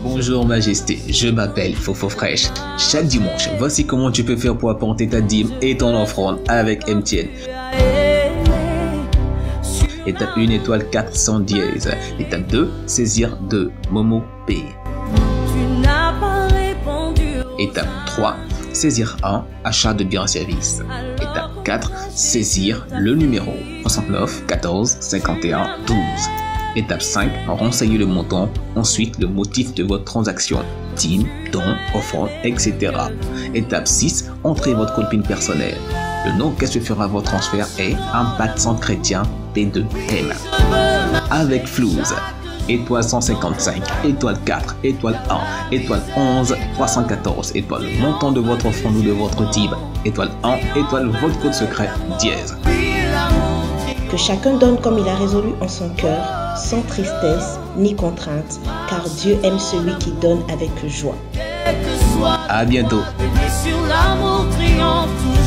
Bonjour Majesté, je m'appelle Fofo Fresh. Chaque dimanche, voici comment tu peux faire pour apporter ta dîme et ton offrande avec MTN. Étape 1, étoile 400 dièse. Étape 2, saisir 2, Momo Pay. Étape 3, saisir 1, achat de biens et services. Étape 4, saisir le numéro 69 14 51 12. Étape 5, renseignez le montant, ensuite le motif de votre transaction, dîme, don, offrande, etc. Étape 6, entrez votre code PIN personnel. Le nom que se fera votre transfert est Impact Centre Chrétien T2M. Avec Flouze, étoile 155, étoile 4, étoile 1, étoile 11, 314, étoile le montant de votre offrande ou de votre dîme, étoile 1, étoile votre code secret, dièse. Que chacun donne comme il a résolu en son cœur, sans tristesse ni contrainte, car Dieu aime celui qui donne avec joie. À bientôt. Sur l'amour triomphe.